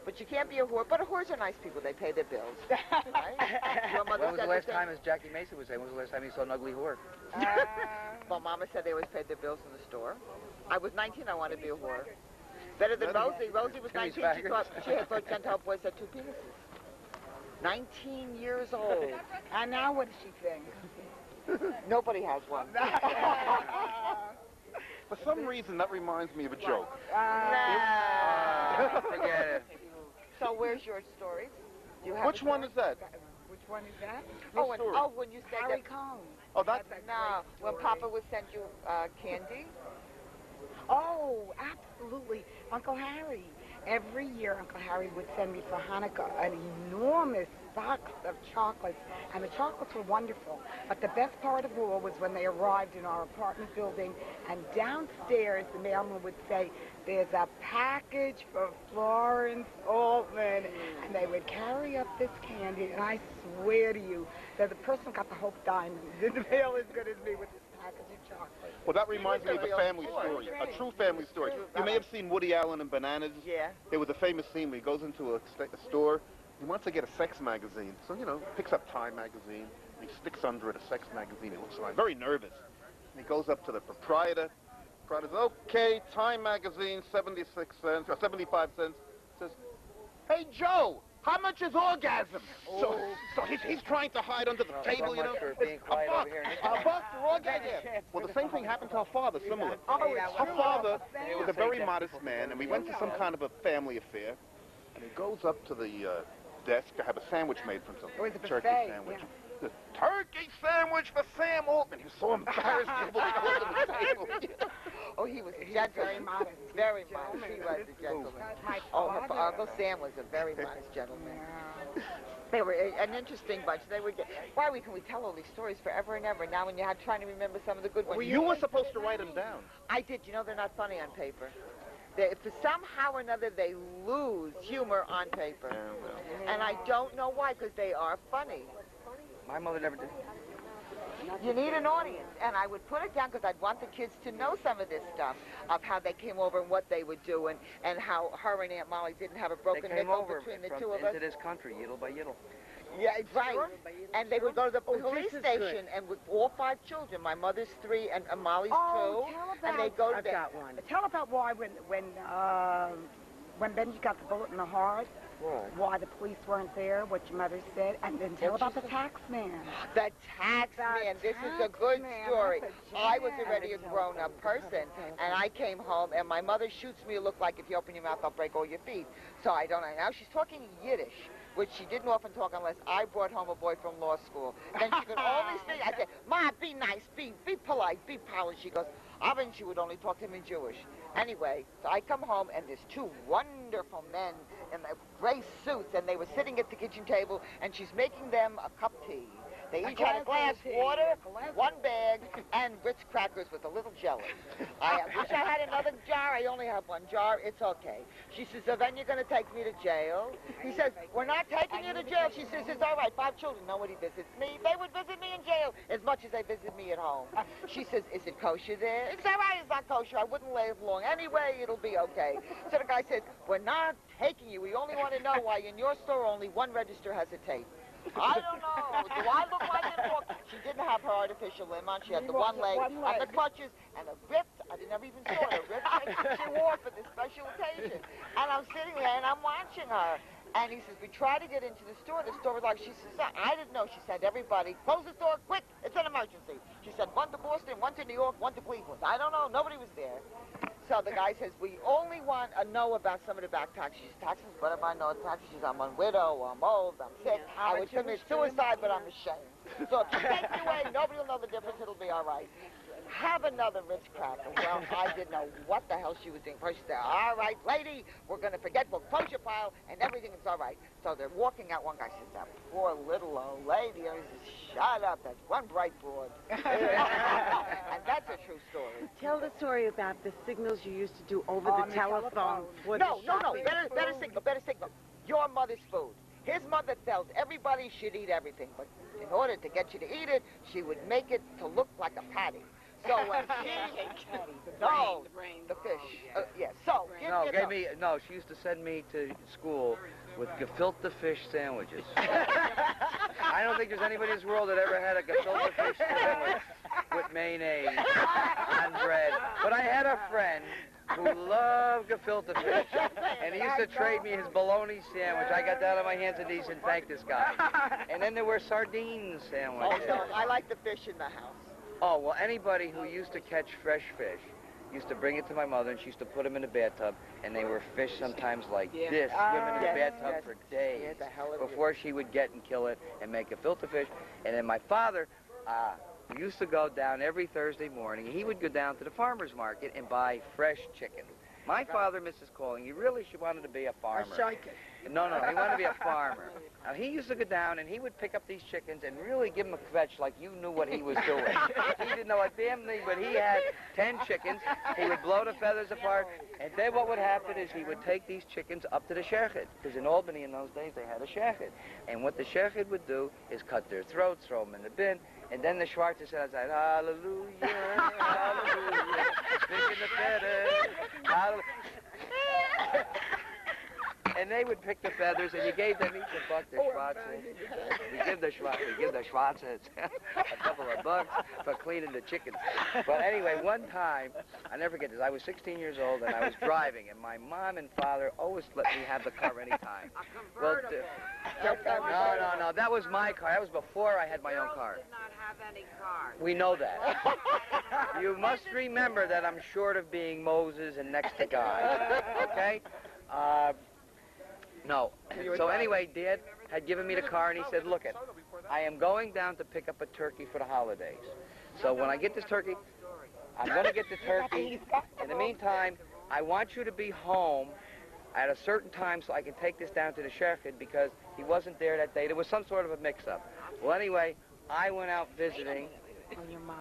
But you can't be a whore. But whores are nice people. They pay their bills. Right? Your mother When was said the last same- time, as Jackie Mason would say, when was the last time you saw an ugly whore? Well, Mama said they always paid their bills in the store. I was 19. I wanted to be a whore. Better than Rosie. Rosie was 19. She had thought Gentile boys had 2 penises. 19 years old. And now what does she think? Nobody has one. For some reason, that reminds me of a joke. Forget it. So where's your stories? Do you have Which one is that? Which one is that? When you said Harry that. Combs. Oh, that's... No, when Papa would send you candy. Oh, absolutely. Uncle Harry. Every year, Uncle Harry would send me for Hanukkah an enormous box of chocolates, and the chocolates were wonderful. But the best part of all was when they arrived in our apartment building, and downstairs the mailman would say, there's a package for Florence Altman, and they would carry up this candy, and I swear to you that the person got the Hope Diamond in the mail as good as me with this package of chocolate. Well, that reminds me of a family story, a true family story. You may have seen Woody Allen and Bananas. Yeah. There was a famous scene where he goes into a store. He wants to get a sex magazine. So, you know, picks up Time magazine. And he sticks under it a sex magazine. He looks like very nervous. And he goes up to the proprietor. The proprietor says, okay, Time magazine, 76 cents, or 75 cents. Says, hey, Joe, how much is orgasm? So he's trying to hide under the table, you know. For being quiet a buck, over here. a buck for orgasm. Well, the same thing happened to her father, similar. Her father was a very modest man, and we went to some kind of a family affair, and he goes up to the desk to have a sandwich made for himself. It was a turkey buffet, sandwich. yeah. The turkey sandwich for Sam Altman. He was so embarrassed to go to the table. Oh, he was a gentleman. Very modest. Very modest. He was a gentleman. Uncle Sam was a very modest gentleman. They were an interesting bunch. They would get. Why can we tell all these stories forever and ever? Now, when you're trying to remember some of the good ones, You were supposed to write them down. I did. You know, they're not funny on paper. For somehow or another, they lose humor on paper, and I don't know why, because they are funny. My mother never did. You need an audience, and I would put it down because I'd want the kids to know some of this stuff, of how they came over and what they would do, and how her and Aunt Molly didn't have a broken nickel between the two of us. Into this country, yiddle by yiddle. Yeah, right. And they would go to the police station, and with all 5 children, my mother's 3 and Molly's 2, and they go to I've got one. Tell about why when Benji got the bullet in the heart, why the police weren't there, what your mother said, and then tell about the tax man. The tax man. This is a good story. I was already a grown-up person, and I came home, and my mother shoots me a look like, if you open your mouth, I'll break all your feet. So I don't know. Now she's talking Yiddish, which she didn't often talk unless I brought home a boy from law school. Then she could always say, I said, Ma, be nice, be polite, be polished. She goes, Avin, she would only talk to me in Jewish. Anyway, so I come home, and there's 2 wonderful men in their gray suits, and they were sitting at the kitchen table, and she's making them a cup of tea. They each had a glass, water, one bag, and Ritz crackers with a little jelly. I wish I had another jar. I only have one jar. It's okay. She says, so then you're going to take me to jail? He says, we're not taking you to jail. She says, it's all right. 5 children. Nobody visits me. They would visit me in jail as much as they visit me at home. She says, is it kosher there? It's all right. It's not kosher. I wouldn't live long. Anyway, it'll be okay. So the guy says, we're not taking you. We only want to know why in your store only one register has a tape. I don't know. Do I look like it? She didn't have her artificial limb on. She had the one leg and the crutches and a ripped, I never even saw it, a ripped she wore for this special occasion. And I'm sitting there and I'm watching her. And he says, we tried to get into the store. The store was like, she says, I didn't know. She said, everybody, close the door, quick. It's an emergency. She said, 1 to Boston, 1 to New York, 1 to Cleveland. I don't know. Nobody was there. So the guy says, we only want to know about some of the back taxes. Taxes, what am I know? Taxes, I'm a widow, I'm old, I'm sick. I would commit suicide, but I'm ashamed. So if you take me away, nobody will know the difference. It'll be all right. Have another Ritz cracker. Well, I didn't know what the hell she was doing. First she said, all right, lady, we're going to forget, we'll close your file, and everything is all right. So they're walking out. One guy says, that poor little old lady. And he says, shut up, that's one bright board. And that's a true story. Tell the story about the signals you used to do over the telephone. No. Better signal. Your mother's food. His mother felt everybody should eat everything, but in order to get you to eat it, she would make it to look like a patty. So when the fish. Yes. So she used to send me to school with gefilte fish sandwiches. I don't think there's anybody in this world that ever had a gefilte fish sandwich with mayonnaise on bread. But I had a friend who loved gefilte fish, and he used to trade me his bologna sandwich. I got that on my hands and knees and thanked this guy. And then there were sardine sandwiches. Oh, no, I like the fish in the house. Oh, well, anybody who used to catch fresh fish used to bring it to my mother, and she used to put them in the bathtub, and they were fish sometimes like this, swimming in the bathtub for days before she would get and kill it and make gefilte fish. And then my father used to go down every Thursday morning. He would go down to the farmer's market and buy fresh chicken. My father, Mrs. Calling, he really wanted to be a farmer. No, he wanted to be a farmer. Now, he used to go down and he would pick up these chickens and really give them a kvetch like you knew what he was doing. He didn't know a damn thing, but he had 10 chickens. He would blow the feathers apart, and then what would happen is he would take these chickens up to the shechid, because in Albany in those days they had a shechid. And what the shechid would do is cut their throats, throw them in the bin, and then the Schwarzer said, hallelujah, hallelujah, picking the feathers, hallelujah. And they would pick the feathers, and you gave them each a buck, the Schwarzers. We give the Schwarzers a couple of bucks for cleaning the chickens. But anyway, one time, I never forget this, I was 16 years old, and I was driving, and my mom and father always let me have the car anytime. Well, no, that was my car. That was before I had my own car. Did not have any cars. We know that. You must remember that I'm short of being Moses and next to God, okay? No. So anyway, Dad had given me the car, and he said, look, I am going down to pick up a turkey for the holidays. So when I get this turkey, I'm going to get the turkey. In the meantime, I want you to be home at a certain time so I can take this down to the shechid, because he wasn't there that day. There was some sort of a mix-up. Well, anyway, I went out visiting,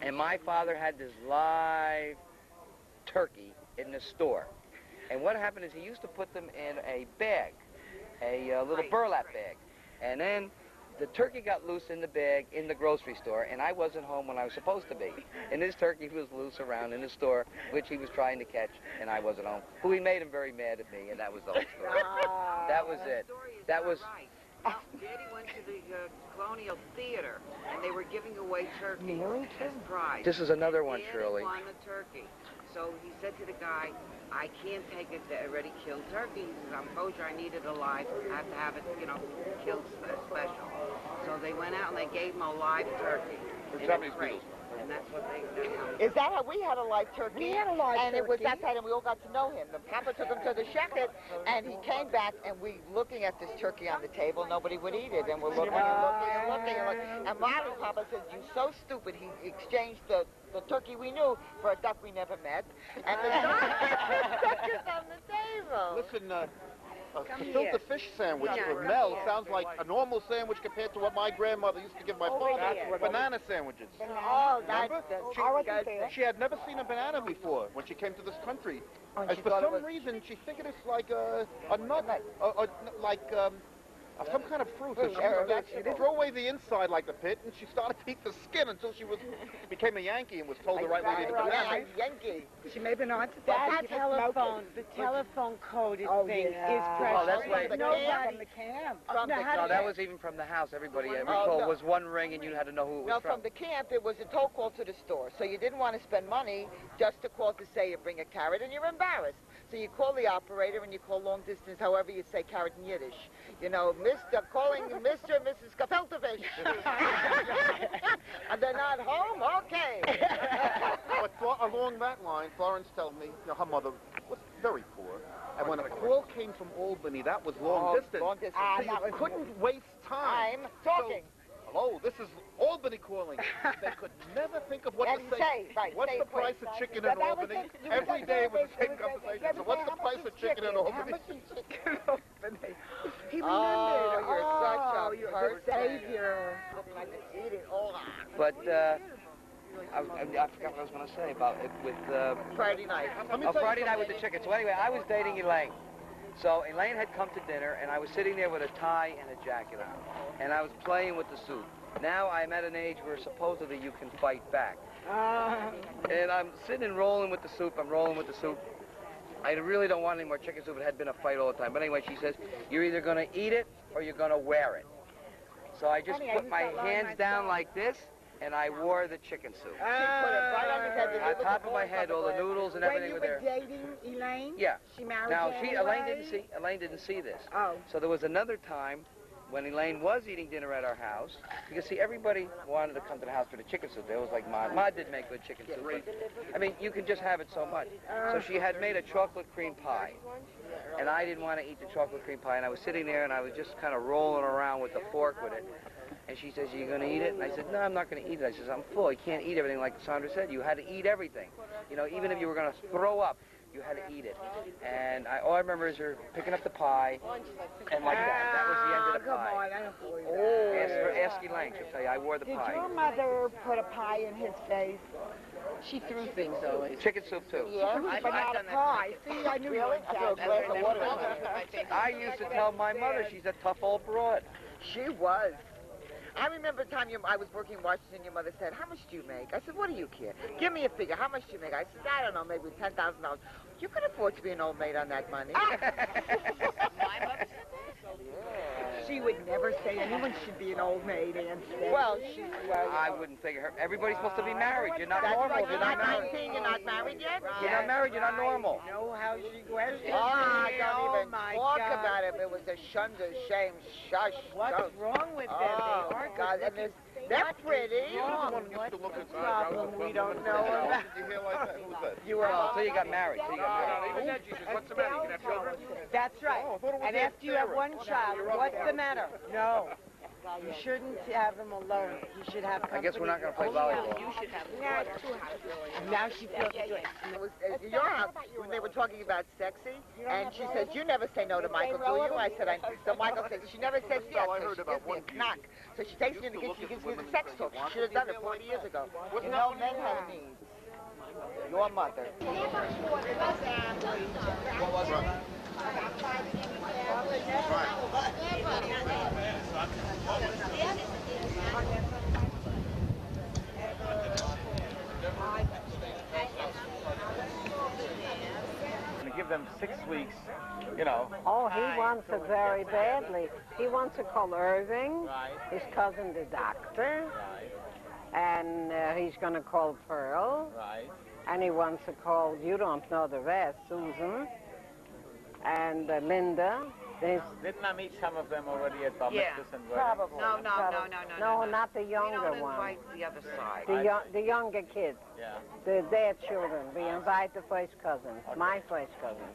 and my father had this live turkey in the store. And what happened is he used to put them in a bag, a little burlap bag. And then the turkey got loose in the bag in the grocery store, and I wasn't home when I was supposed to be. And this turkey was loose around in the store, which he was trying to catch, and I wasn't home. Who he made him very mad at me, and that was the whole story. That was it. That was... Daddy went to the Colonial Theater, and they were giving away turkeys as prize. This is another one, Shirley. Daddy won the turkey. So he said to the guy, I can't take it to already killed turkey. He says, I'm kosher, I need it alive. I have to have it, killed special. So they went out and they gave him a live turkey. In a crate. And that's what they did. Is that how we had a live turkey? We had a live turkey. And it was that time, and we all got to know him. The papa took him to the shechid, and he came back, and we looking at this turkey on the table. Nobody would eat it, and we're looking and looking and looking. And my papa says, "You so stupid." He exchanged the turkey we knew for a duck we never met, and the duck is on the table. Listen, A filter fish sandwich for Mel sounds like a normal sandwich compared to what my grandmother used to give my father. Banana sandwiches. Oh, that's She had never seen a banana before when she came to this country. Oh, And for some reason, she figured it's like a nut, like some kind of fruit. So she used to throw away the inside like the pit, and she started to eat the skin until she became a Yankee and was told the right way to eat the banana. Yankee. She may have been on to That telephone coded thing is precious. Oh, that's why. From the camp. No, that was even from the house. Everybody, every call was one ring, and you had to know who it was No, from the camp, it was a toll call to the store. So you didn't want to spend money just to call to say you bring a carrot, and you're embarrassed. So you call the operator, and you call long distance, however you say carrot in Yiddish. You know, calling Mr. and Mrs. Gefilte fish. And they're not home? Okay. But along that line, Florence tells me, her mother was very poor. And when a call came from Albany, that was long distance. Long distance. So you couldn't waste time. Talking. Hello, this is Albany calling. They could never think of what to say. What's the price of chicken in Albany? Every day it was the same conversation. So what's the price of chicken in Albany? He remembered. Oh, you're such a savior. But I forgot what I was going to say about it with Friday night. Friday night with the chicken. So anyway, I was dating Elaine. So Elaine had come to dinner, and I was sitting there with a tie and a jacket on, and I was playing with the soup. Now I'm at an age where supposedly you can fight back. And I'm sitting and rolling with the soup. I'm rolling with the soup. I really don't want any more chicken soup. It had been a fight all the time. But anyway, she says, you're either going to eat it or you're going to wear it. So I just put my hands down like this, and I wore the chicken soup. She put it right on his head. On top of my head, all the noodles and everything were there. When you were dating Elaine? Yeah. She married now, you Elaine didn't see this. Oh. So there was another time when Elaine was eating dinner at our house. Because, see, everybody wanted to come to the house for the chicken soup. They was like, Ma did make good chicken soup. But, I mean, you can just have it so much. So she had made a chocolate cream pie. And I didn't want to eat the chocolate cream pie. And I was sitting there, and I was just kind of rolling around with the fork with it. And she says, are you going to eat it? And I said, no, I'm not going to eat it. I says, I'm full. You can't eat everything like Sandra said. You had to eat everything. You know, even if you were going to throw up, you had to eat it. And all I remember is her picking up the pie, and like that. That was the end of the pie. Come on, I don't believe that. Ask Elaine. She'll tell you, I wore the pie. Did your mother put a pie in his face? She threw things always. Chicken soup, too. Yeah, but not a pie. See, I knew really? I threw a glass of water in I used to tell my mother she's a tough old broad. She was. I remember the time I was working in Washington, your mother said, how much do you make? I said, what do you care? Give me a figure. How much do you make? I said, I don't know, maybe $10,000. You could afford to be an old maid on that money. My mother said that? She would never say anyone should be an old maid, Aunt Steph. Well, I wouldn't figure her. Everybody's supposed to be married. You're not that's normal. right. You're not married. 19, you're not married yet? You're not married. You're not normal. You know how she questions Oh, me. don't even talk God. about it. It was a shun, a shame, shush. What's wrong with them? Oh, They aren't God, and they're pretty. What's the problem we don't know about? Did you hear like that? Who was that? You were Until you got married. Till you got married. Even then, she says, what's the matter? You can have children? That's right. Oh, I thought it was And Aunt after you have Sarah. one child, what's the matter? No. You shouldn't have them alone. You should have company. I guess we're not going to play volleyball. You should have And now she feels good. It was at your house when they were talking about sexy, and she says, you never say no to Michael, do you? I said, so Michael says, she never says yes, I so heard she about gives me one a knock. So she takes me in the kitchen, she gives me the sex talk. She should have done it 40 years ago. You know, men have needs. Your mother. What was it? To give them 6 weeks, you know. Oh, he wants it very badly. He wants to call Irving, Right. his cousin the doctor, Right, and he's going to call Pearl, right. and he wants to call, you don't know the rest, Susan, and Linda. There's, Didn't I meet some of them already at Bob Yeah, and probably. No. No, not the younger We don't one. invite the other side. The younger kids, Yeah. their children. We invite the first cousins, my first cousins.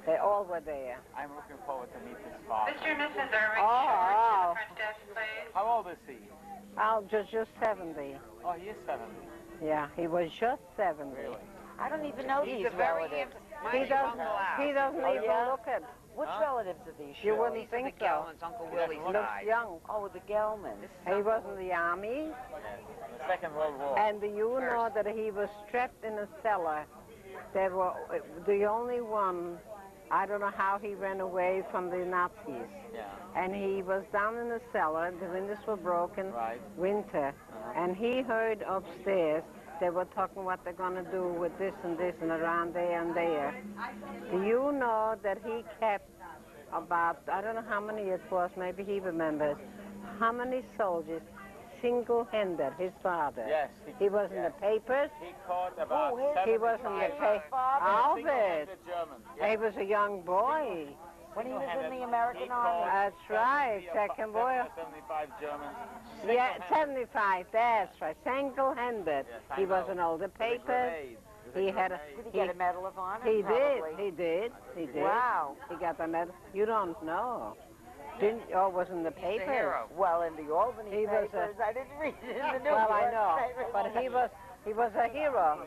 They all were there. I'm looking forward to meet his father. Mr. and Mrs. Irving, Oh, front desk, please. How old is he? just 70. Oh, he is 70. Yeah, he was just 70. Really? I don't even know He's these a very relatives. He doesn't even look it. Which relatives are these? You wouldn't think the so. Gellmans, Uncle Willie's Looks side. young. Oh, the Gelmans. He was in the army. Second World War. And do you know that he was trapped in a cellar? They were the only one. I don't know how he ran away from the Nazis. Yeah. And he was down in the cellar. The windows were broken. Right. Winter. And he heard upstairs they were talking what they're going to do with this and around there and there. Do you know that he kept about, I don't know how many it was, maybe he remembers, how many soldiers single-handed, his father. Yes. He was in the papers. He caught about He was in the papers. Albert. Germans. He was a young boy. When he was in the American Army. That's right, second boy. 75 Germans. Yeah, 75, that's right, single-handed. Yes, he was in all the papers. He had a, Did he get a Medal of Honor? He Probably. did. Wow. He got the medal. You don't know. Didn't, or was in the papers. Well, in the Albany He was papers. I didn't read it in the New Well, York I know, papers. but he was a hero.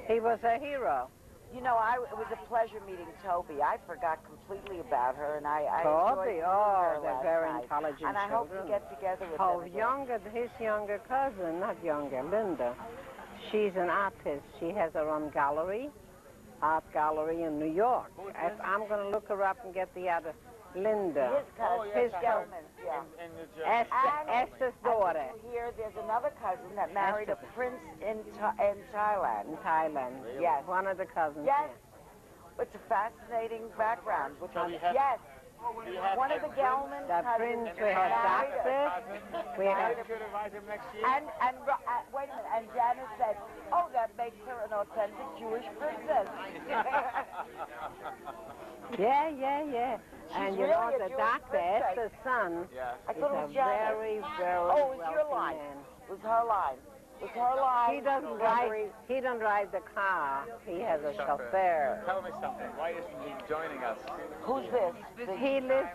He was a hero. You know, it was a pleasure meeting Toby. I forgot completely about her, and I Toby, enjoyed oh, her they're last very night. intelligent And I hope children. to get together with Oh, them again. his younger cousin, not younger, Linda. She's an artist. She has her own gallery, art gallery in New York. I'm going to look her up and get the other, Linda. His cousin, his cousin. yeah. In New Jersey. Esther's daughter. Here, there's another cousin that married a prince in Thailand. In Thailand. Yes. One of the cousins. Yes. It's a fascinating background. Yes. One of the Gelmans. The prince, we had doctors. We had. And wait a minute. And Janice said, "Oh, that makes her an authentic Jewish princess." Yeah. And you really know a the Jewish doctor, princess. Esther's son, I is thought it a was Janice. very, very Oh, it was your wealthy line. man. It was her line. It was her line. He doesn't drive. He don't drive the car. He has a chauffeur. Tell me something. Why isn't he joining us? Who's this? He lives.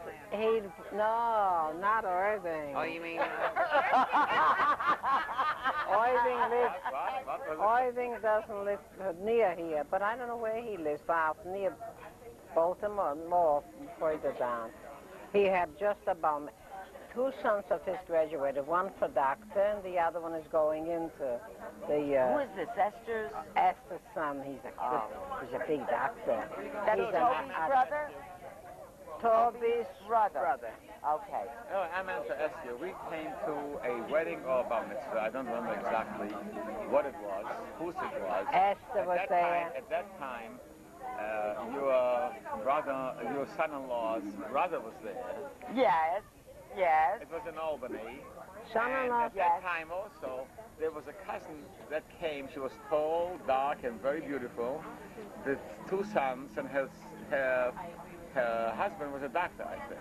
No, not Irving. Oh, you mean? Irving doesn't live near here, but I don't know where he lives. But near Baltimore, more further down. He had just about 2 sons of his graduated. One for doctor, and the other one is going into the. Who is this? Esther's son. He's a big doctor. That's He's Toby's brother. Toby's brother. Okay. Oh, I meant to ask you, we came to a wedding or bar mitzvah. I don't remember exactly what it was, whose it was. Esther was there. At that time, your son-in-law's brother was there. Yes. It was in Albany. Son-in-law. At that time also, there was a cousin that came. She was tall, dark, and very beautiful. The 2 sons, and her husband was a doctor, I think.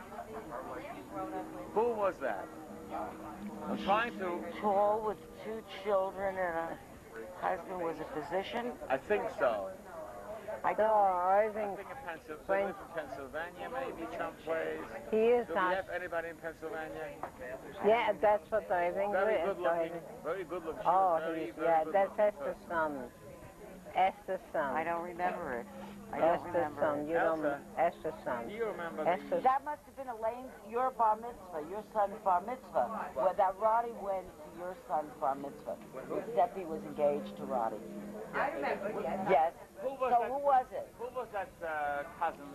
Who was that? I'm trying to... Tall with 2 children and a husband was a physician? I think so. I think They live in Pennsylvania, maybe someplace. He is Do we not. have anybody in Pennsylvania? Yeah, that's what I think. Very good looking. Very good looking. Oh, very, very yeah, good that's looking Esther's son. Esther's son. I don't remember it. Esther's son. You don't. Esther's son. You remember Esther's. That must have been your bar mitzvah, your son's bar mitzvah, where that Roddy went to your son's bar mitzvah. Steffi was engaged to Roddy. I remember, Yes. Who was it? Who was that cousin?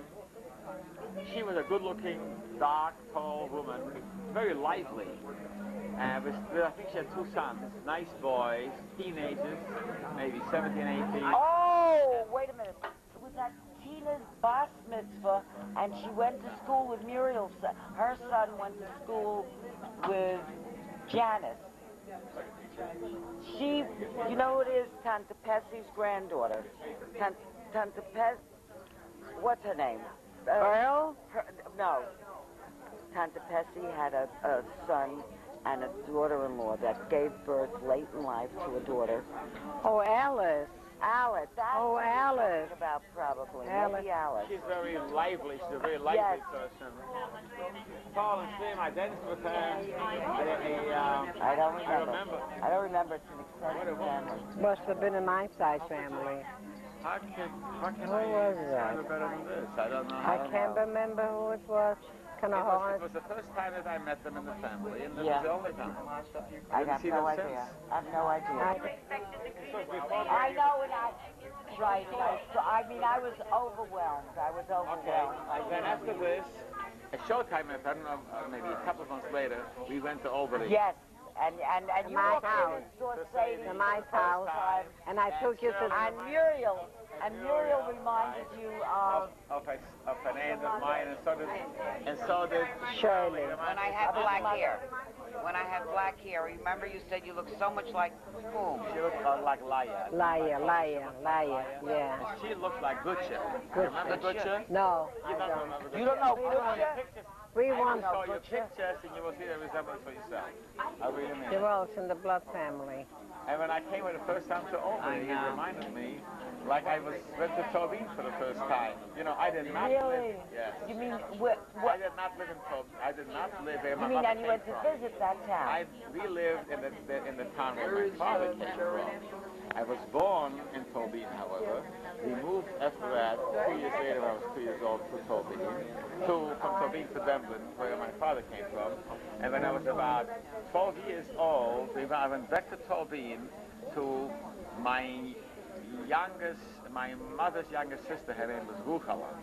She was a good-looking, dark, tall woman, very lively. I think she had 2 sons, nice boys, teenagers, maybe 17, 18. Oh, wait a minute. It was at Tina's bar mitzvah, and she went to school with Muriel's son. Her son went to school with Janice. She, you know who it is? Tanta Pessie's granddaughter. Tanta Pess, what's her name? Pearl? No. Tanta Pessie had a son and a daughter-in-law that gave birth late in life to a daughter. Oh, Alice. Alice. That's Oh, what Alice. you're talking about, probably. Alice. Maybe Alice. She's very lively. She's a very lively Yes. person. Tall and slim, identical with her. I don't remember. I don't remember. It's an extended family. Must have been a nice-sized family. How can Who was that? better than this? I don't know. I can't remember who it was. Can I hold It was the first time that I met them in the family, and it Yeah. was the only time. I didn't have see no them idea. since. I have no idea. I know, and right. I mean, I was overwhelmed. Okay. Then after this, a showtime, I don't know, maybe a couple of months later, we went to Albany. Yes, and you my walked in house. and saw Sadie To my house. And I took you to and Muriel reminded you of Of an aunt of mine, and so did Shirley. When I had black hair, remember you said you looked so much like whom? She looked like Laya. Liar, yeah. And she looked like Gucci. Gucci. Remember Gucci? No, You I don't don't. remember Gucci? You don't know Gucci? We I will want show you pictures and you will see the resemblance for yourself. I really mean the it. Rolls in the blood family. And when I came here the first time to Albany, it reminded me like I went to Tobin for the first time. You know, I did not Really? live. Yes. You mean I did not live in Tobin. I did not live there. You mean, and you went to visit that town? We lived in the town where my father came from. I was born in Tobin, however. We moved after that 2 years later. When I was 2 years old to Tobin, from Tobin to Denver, where my father came from. And when I was about 12 years old, I went back to Tobin to my mother's youngest sister. Her name was Ruchala.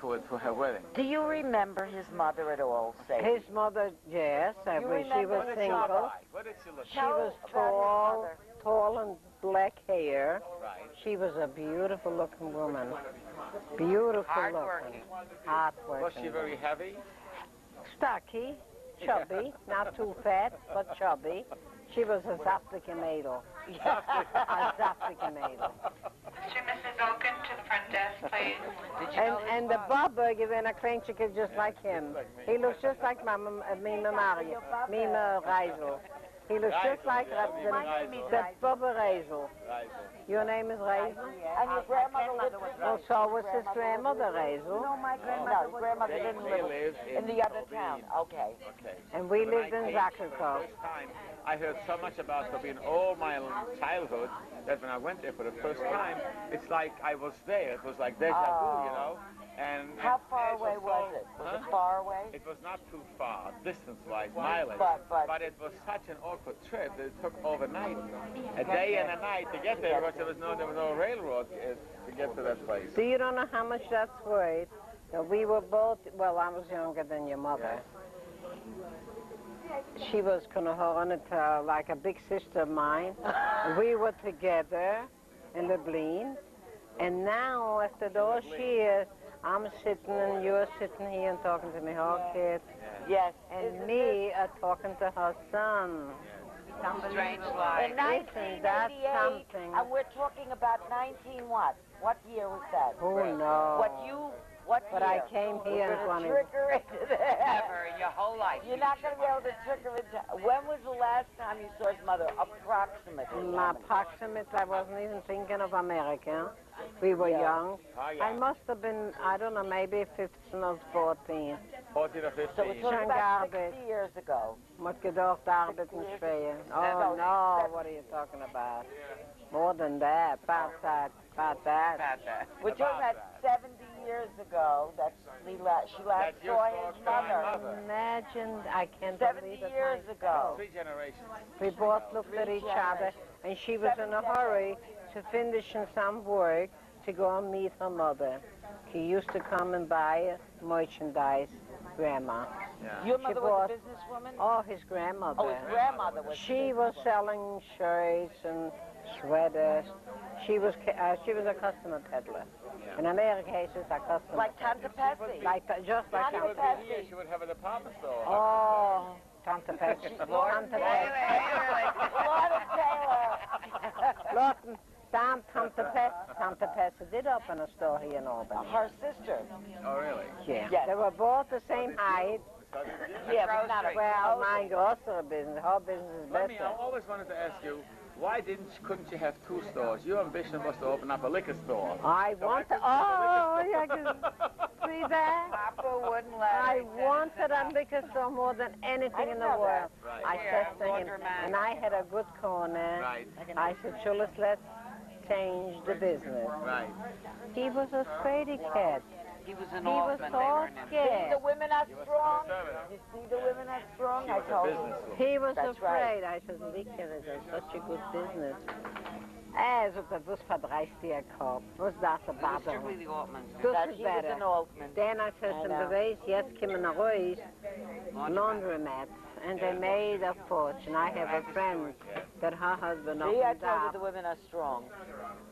To her wedding. Do you remember his mother at all, Sadie? His mother, yes, I wish she was single. What did she look She was tall and black hair. Right. She was a beautiful looking woman. Beautiful looking. Hard-working. Was she very heavy? Stocky, chubby, not too fat, but chubby. She was a Zapticanadel. A Zapticanadel. Mr. and Mrs. Oaken to the front desk, please. And the Baba given a kleinchike just like him. He looks just like Mima Reisel. He looks just like the Baba Reisel. Your name is Reisel? And your grandmother lived with me. Well, so was his grandmother Reisel. No, my grandmother. No, grandmother didn't live in the other town. Okay. And we lived in Zakharkov. I heard so much about Tobin all my childhood that when I went there for the first time, it's like I was there. It was like deja vu, you know. And how far away was it? Was it far away? It was not too far, distance-wise, mileage. But it was such an awkward trip that it took overnight, a day and a night to get there because there was no railroad to get to that place. Do you don't know how much that's worth? We were both, well, I was younger than your mother. She was like a big sister of mine. We were together in Lublin. And now, after those years, I'm sitting and you're sitting here and talking to me, her kid. Yes. And me talking to her son. Strange life. In 1988, and we're talking about 19 what? What year was that? Who knows? What but year? I came here in 20. Trick her into that. Never in your whole life. You're not going to be able to trick her into. When was the last time you saw his mother? Approximately. Approximately, I wasn't even thinking of America. We were young. I must have been, I don't know, maybe 15 or 14. 14 or 15. So it's about 60 years ago. Moet gedacht arbeiten schwer. Oh no, what are you talking about? More than that, about that. We're talking about 70 years ago that she last saw his mother. Imagine, I can't 70 believe it. years ago. 3 generations. We both looked at each other, and she was in a hurry to finish some work to go and meet her mother. She used to come and buy merchandise, Grandma. Yeah. Your mother was a businesswoman? Oh, his grandmother. Oh, his grandmother was. She was selling shirts and sweaters. She was a customer peddler. Yeah. In America, she's a customer. Like Tanta Chuma. Just like Tanta Chuma. She would have a department store. Oh, Tanta Chuma. Tanta Chuma. Tanta Chuma did open a store here in Albany. Her sister. Oh, really? Yeah. Yes. They were both the same height. Yeah, but not well, mine grocery business. Her business is better. I always wanted to ask you, why couldn't you have 2 stores? Your ambition was to open up a liquor store. I want to. Oh, yeah, I can see that. Papa wouldn't let I wanted a liquor store more than anything in the world. Right. I said to him, and I had a good corner. Right. I said, sure, let's changed the business. Right. He was a scaredy cat. He was an He was orphan. so scared. The women are strong. You see the women are strong? I told you. He was That's afraid. I said, Victor, it is such a good business. Zoekt dat was verdreist die kop. Was dat een bader? Strictly the Altman. Dat is She was better. an Altman. Then I said to him, bewijs, jetzt komen naar huis, laundromats. And they made a fortune. I have a friend that her husband See, I opened told you up the women are strong.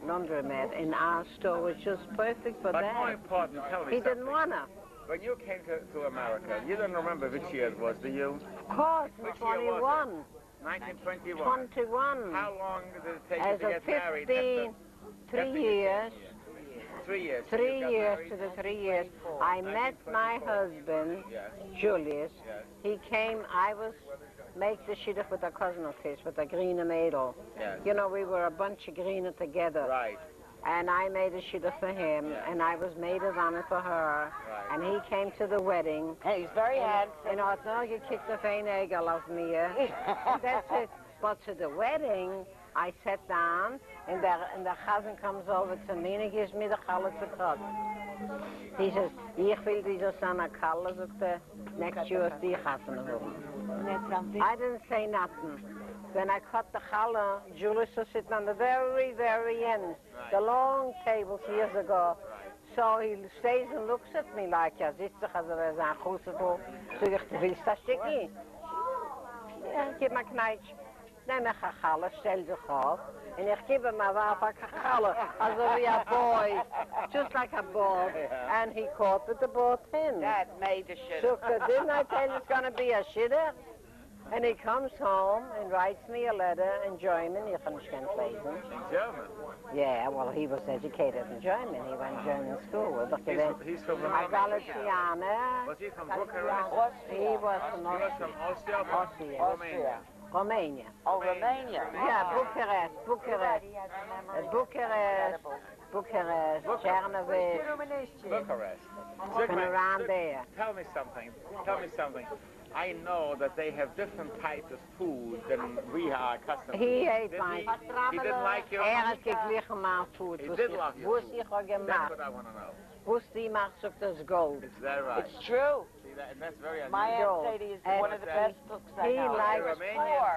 laundromat in our store, which was perfect for But that. more important, tell me He something. didn't want to. When you came to America, you don't remember which year it was, do you? Of course, Which year was 21. 1921. 21. How long did it take As you to a get married? 15, 3 years. 3 years. 3 years to the 3 years. I met my husband, Julius. He came, I was make the shidduch with a cousin of his, with a green Mädel. Yes. You know, we were a bunch of green together. Right. And I made a shidduch for him, and I was maid of honor for her. Right. And he came to the wedding. Hey, he's very handsome. You know, it's not like you kicked the vein egel of me. That's it. But to the wedding, I sat down, and the cousin comes over to me, and he gives me the challah to cut. He says, ich will dieser Sana Kalle, sagt er, next year ist die Chassene haben. I didn't say nothing. When I cut the challah, Julius was sitting on the very, very end, the long tables years ago. So he stays and looks at me like, ja, sitzt sich, also er ist ein Chussetel. So ich, du willst das Stückchen? Ja, gib mir Kneitsch. Neem een challah, stel zich op. En ik geef hem een challah, also wie a boy, just like a boat. And he caught with the boat in. That made the shit. So didn't I tell you it's going to be a shidduch? And he comes home and writes me a letter in German. Ich kann nicht ganz lesen. In German? Yeah, well, he was educated in German. He went to German school. He's from Romania. Galiciana. Was he from Bucharest? He was from Austria. Austria. Romania. Oh, Romania. Yeah, Bucharest, Chernobyl. Bucharest. From around there. Tell me something. I know that they have different types of food than we are accustomed to. He ate mine. He didn't like your hat geglichen mein food. He did love your food. Ich auch gemacht. That's what I want to know. Was die macht, sagt das Gold. Is that right? It's true. See, that's very unusual. My Aunt Sadie is one of the best cooks I know.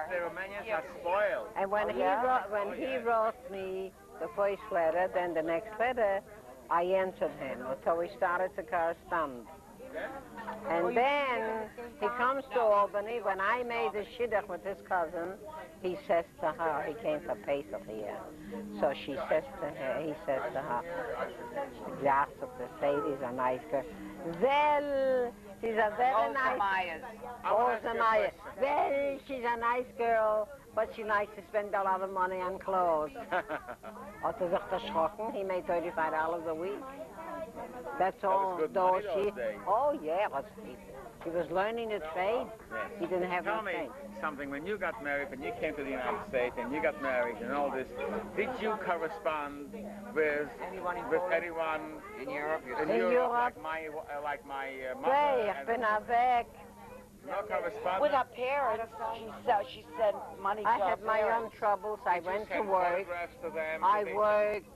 The Romanians are spoiled. And when he wrote me the first letter, then the next letter, I answered him. So we started to correspond. And then he comes to Albany. When I made the shidduch with his cousin, he says to her, he came for Pesach here. So he says to her, ja, Sadie's a nice girl. Well, she's a very nice. Rosa Myers. Well, she's a nice girl, but she likes to spend a lot of money on clothes. Hat sich erschrocken. He made $35 a week. That's all. That was good money those days. Oh yeah, he was learning the trade. Yes. He didn't have Tell me anything. something. When you got married, when you came to the United States and you got married and all this, did you correspond with anyone in Europe? In Europe, like my mother? Ich bin weg. No correspondence. With her parents, she sent money to I her had my own parents. troubles. I went to work. Photographs to them? I Did they worked.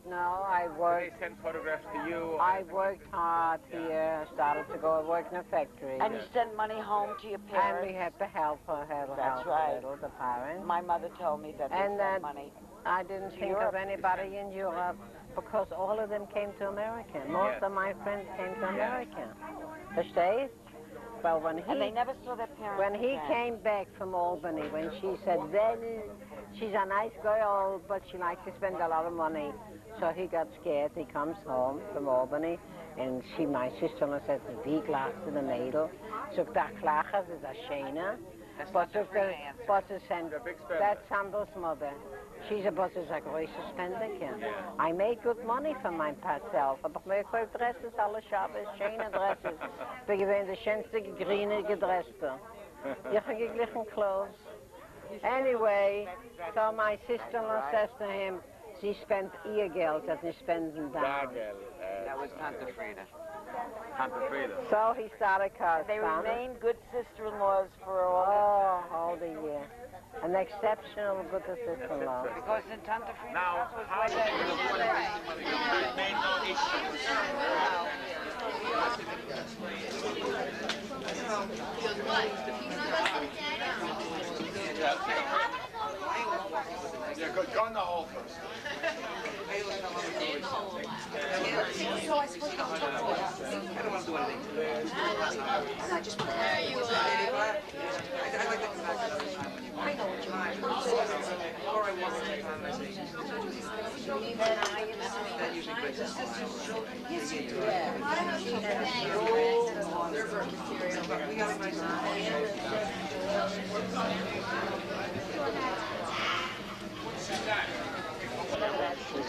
send photographs to you? I worked hard here. Started to go work in a factory. And you sent money home to your And parents. we had to help her, That's right. the parents. My mother told me that they And sent money. I didn't to think Europe. of anybody in Europe because all of them came to America. Most of my friends came to America. Verstehst? Well, And they never saw their parents when he again. came back from Albany, when she said, well, she's a nice girl, but she likes to spend a lot of money. So he got scared. He comes home from Albany, and my sister-in-law said, wie glachst du de Mädel? So da klachas is a shena. But that's Sandal's mother. She's a große Spenderin. I made good money for myself. Aber ich mir gekauft Dresses, alle Schabes, schöne Dresses. Ich bin die schönste grüne gedresste. Ich habe geglichen clothes. Anyway, so my sister-in-law says to him, she spent ihr Geld, that she spends down. That was Tanta Frida. So he started corresponding. They remained good sister-in-laws for all all the year. An exceptional good sister-in-law. Because in Tanta Chuma Now, was how like did you made no issues? Yeah, go in the hole first. So I suppose I'll talk to you. I don't want to do anything. I just want to have you. I'd like to come back another time. I know what you mean. Or I want to take on, I say, that usually breaks us a smile. Yes, you do. They're very material, but we got a nice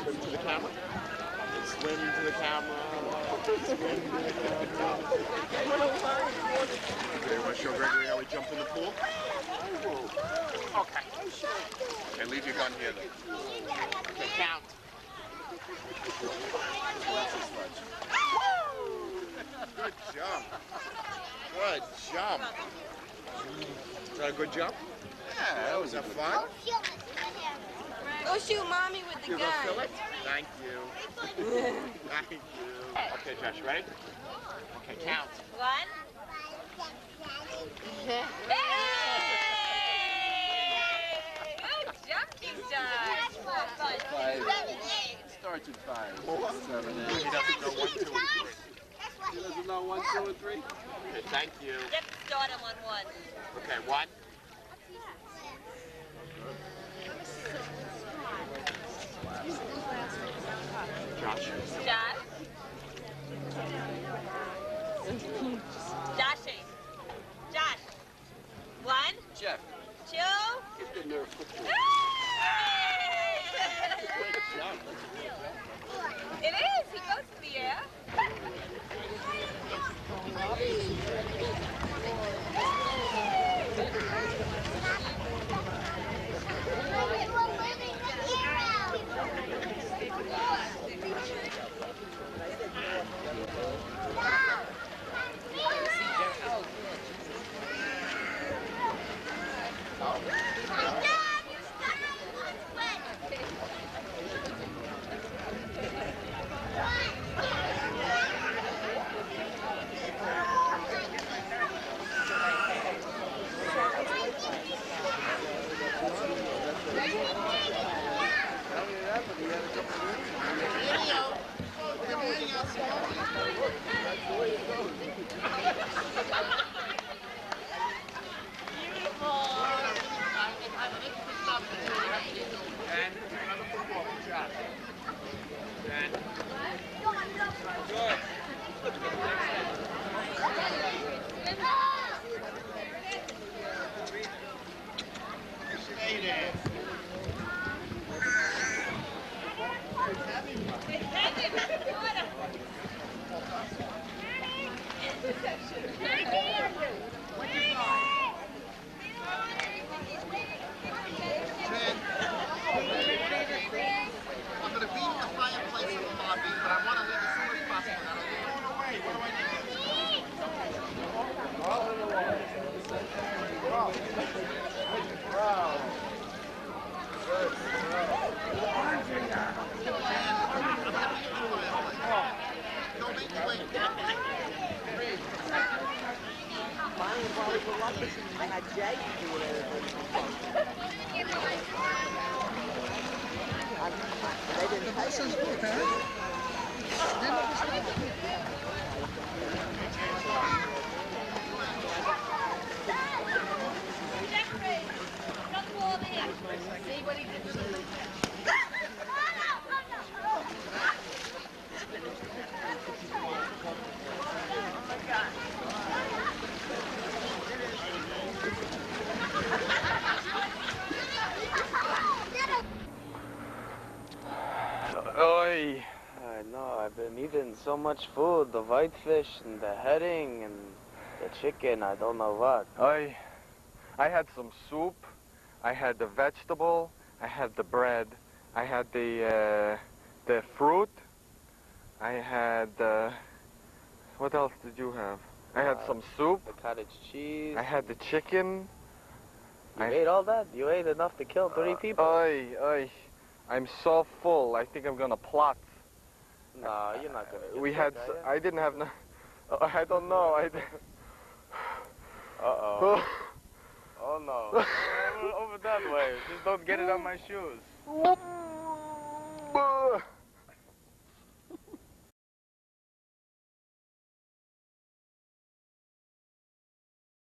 Swim to the camera. Swim to the camera. Okay, want to show Gregory how we jumped in the pool? Okay. Okay, leave your gun here then. Okay, count. Good jump. Good jump. Is that a good jump? Yeah, that was a fun. Go shoot mommy with the You gun. go fill it? Thank you. Thank you. Okay, Josh, ready? Okay, count. 1. Hey! Good jumping, Josh. 5. It starts at 5. 7, 8. He doesn't know 1, 2, and 3. He doesn't know 1, 2, and 3? Okay, thank you. Let's start him on 1. Okay, 1. Josh. Josh. Joshy. Josh. 1. Jeff. 2. Get the nerve football. It is. He goes to the air. I had Jay do they didn't pay See what he did to me. Oi! I know, I've been eating so much food, the whitefish and the herring and the chicken, I don't know what. I had some soup, I had the vegetable, I had the bread, I had the fruit, I had What else did you have? I had some soup. The cottage cheese. I had the chicken. You ate all that? You ate enough to kill 3 people? I'm so full. I think I'm gonna plot. No, you're not gonna get We sick, had... are you? I didn't have no... I don't know. Uh-oh. Oh, no. Over that way. Just don't get it on my shoes.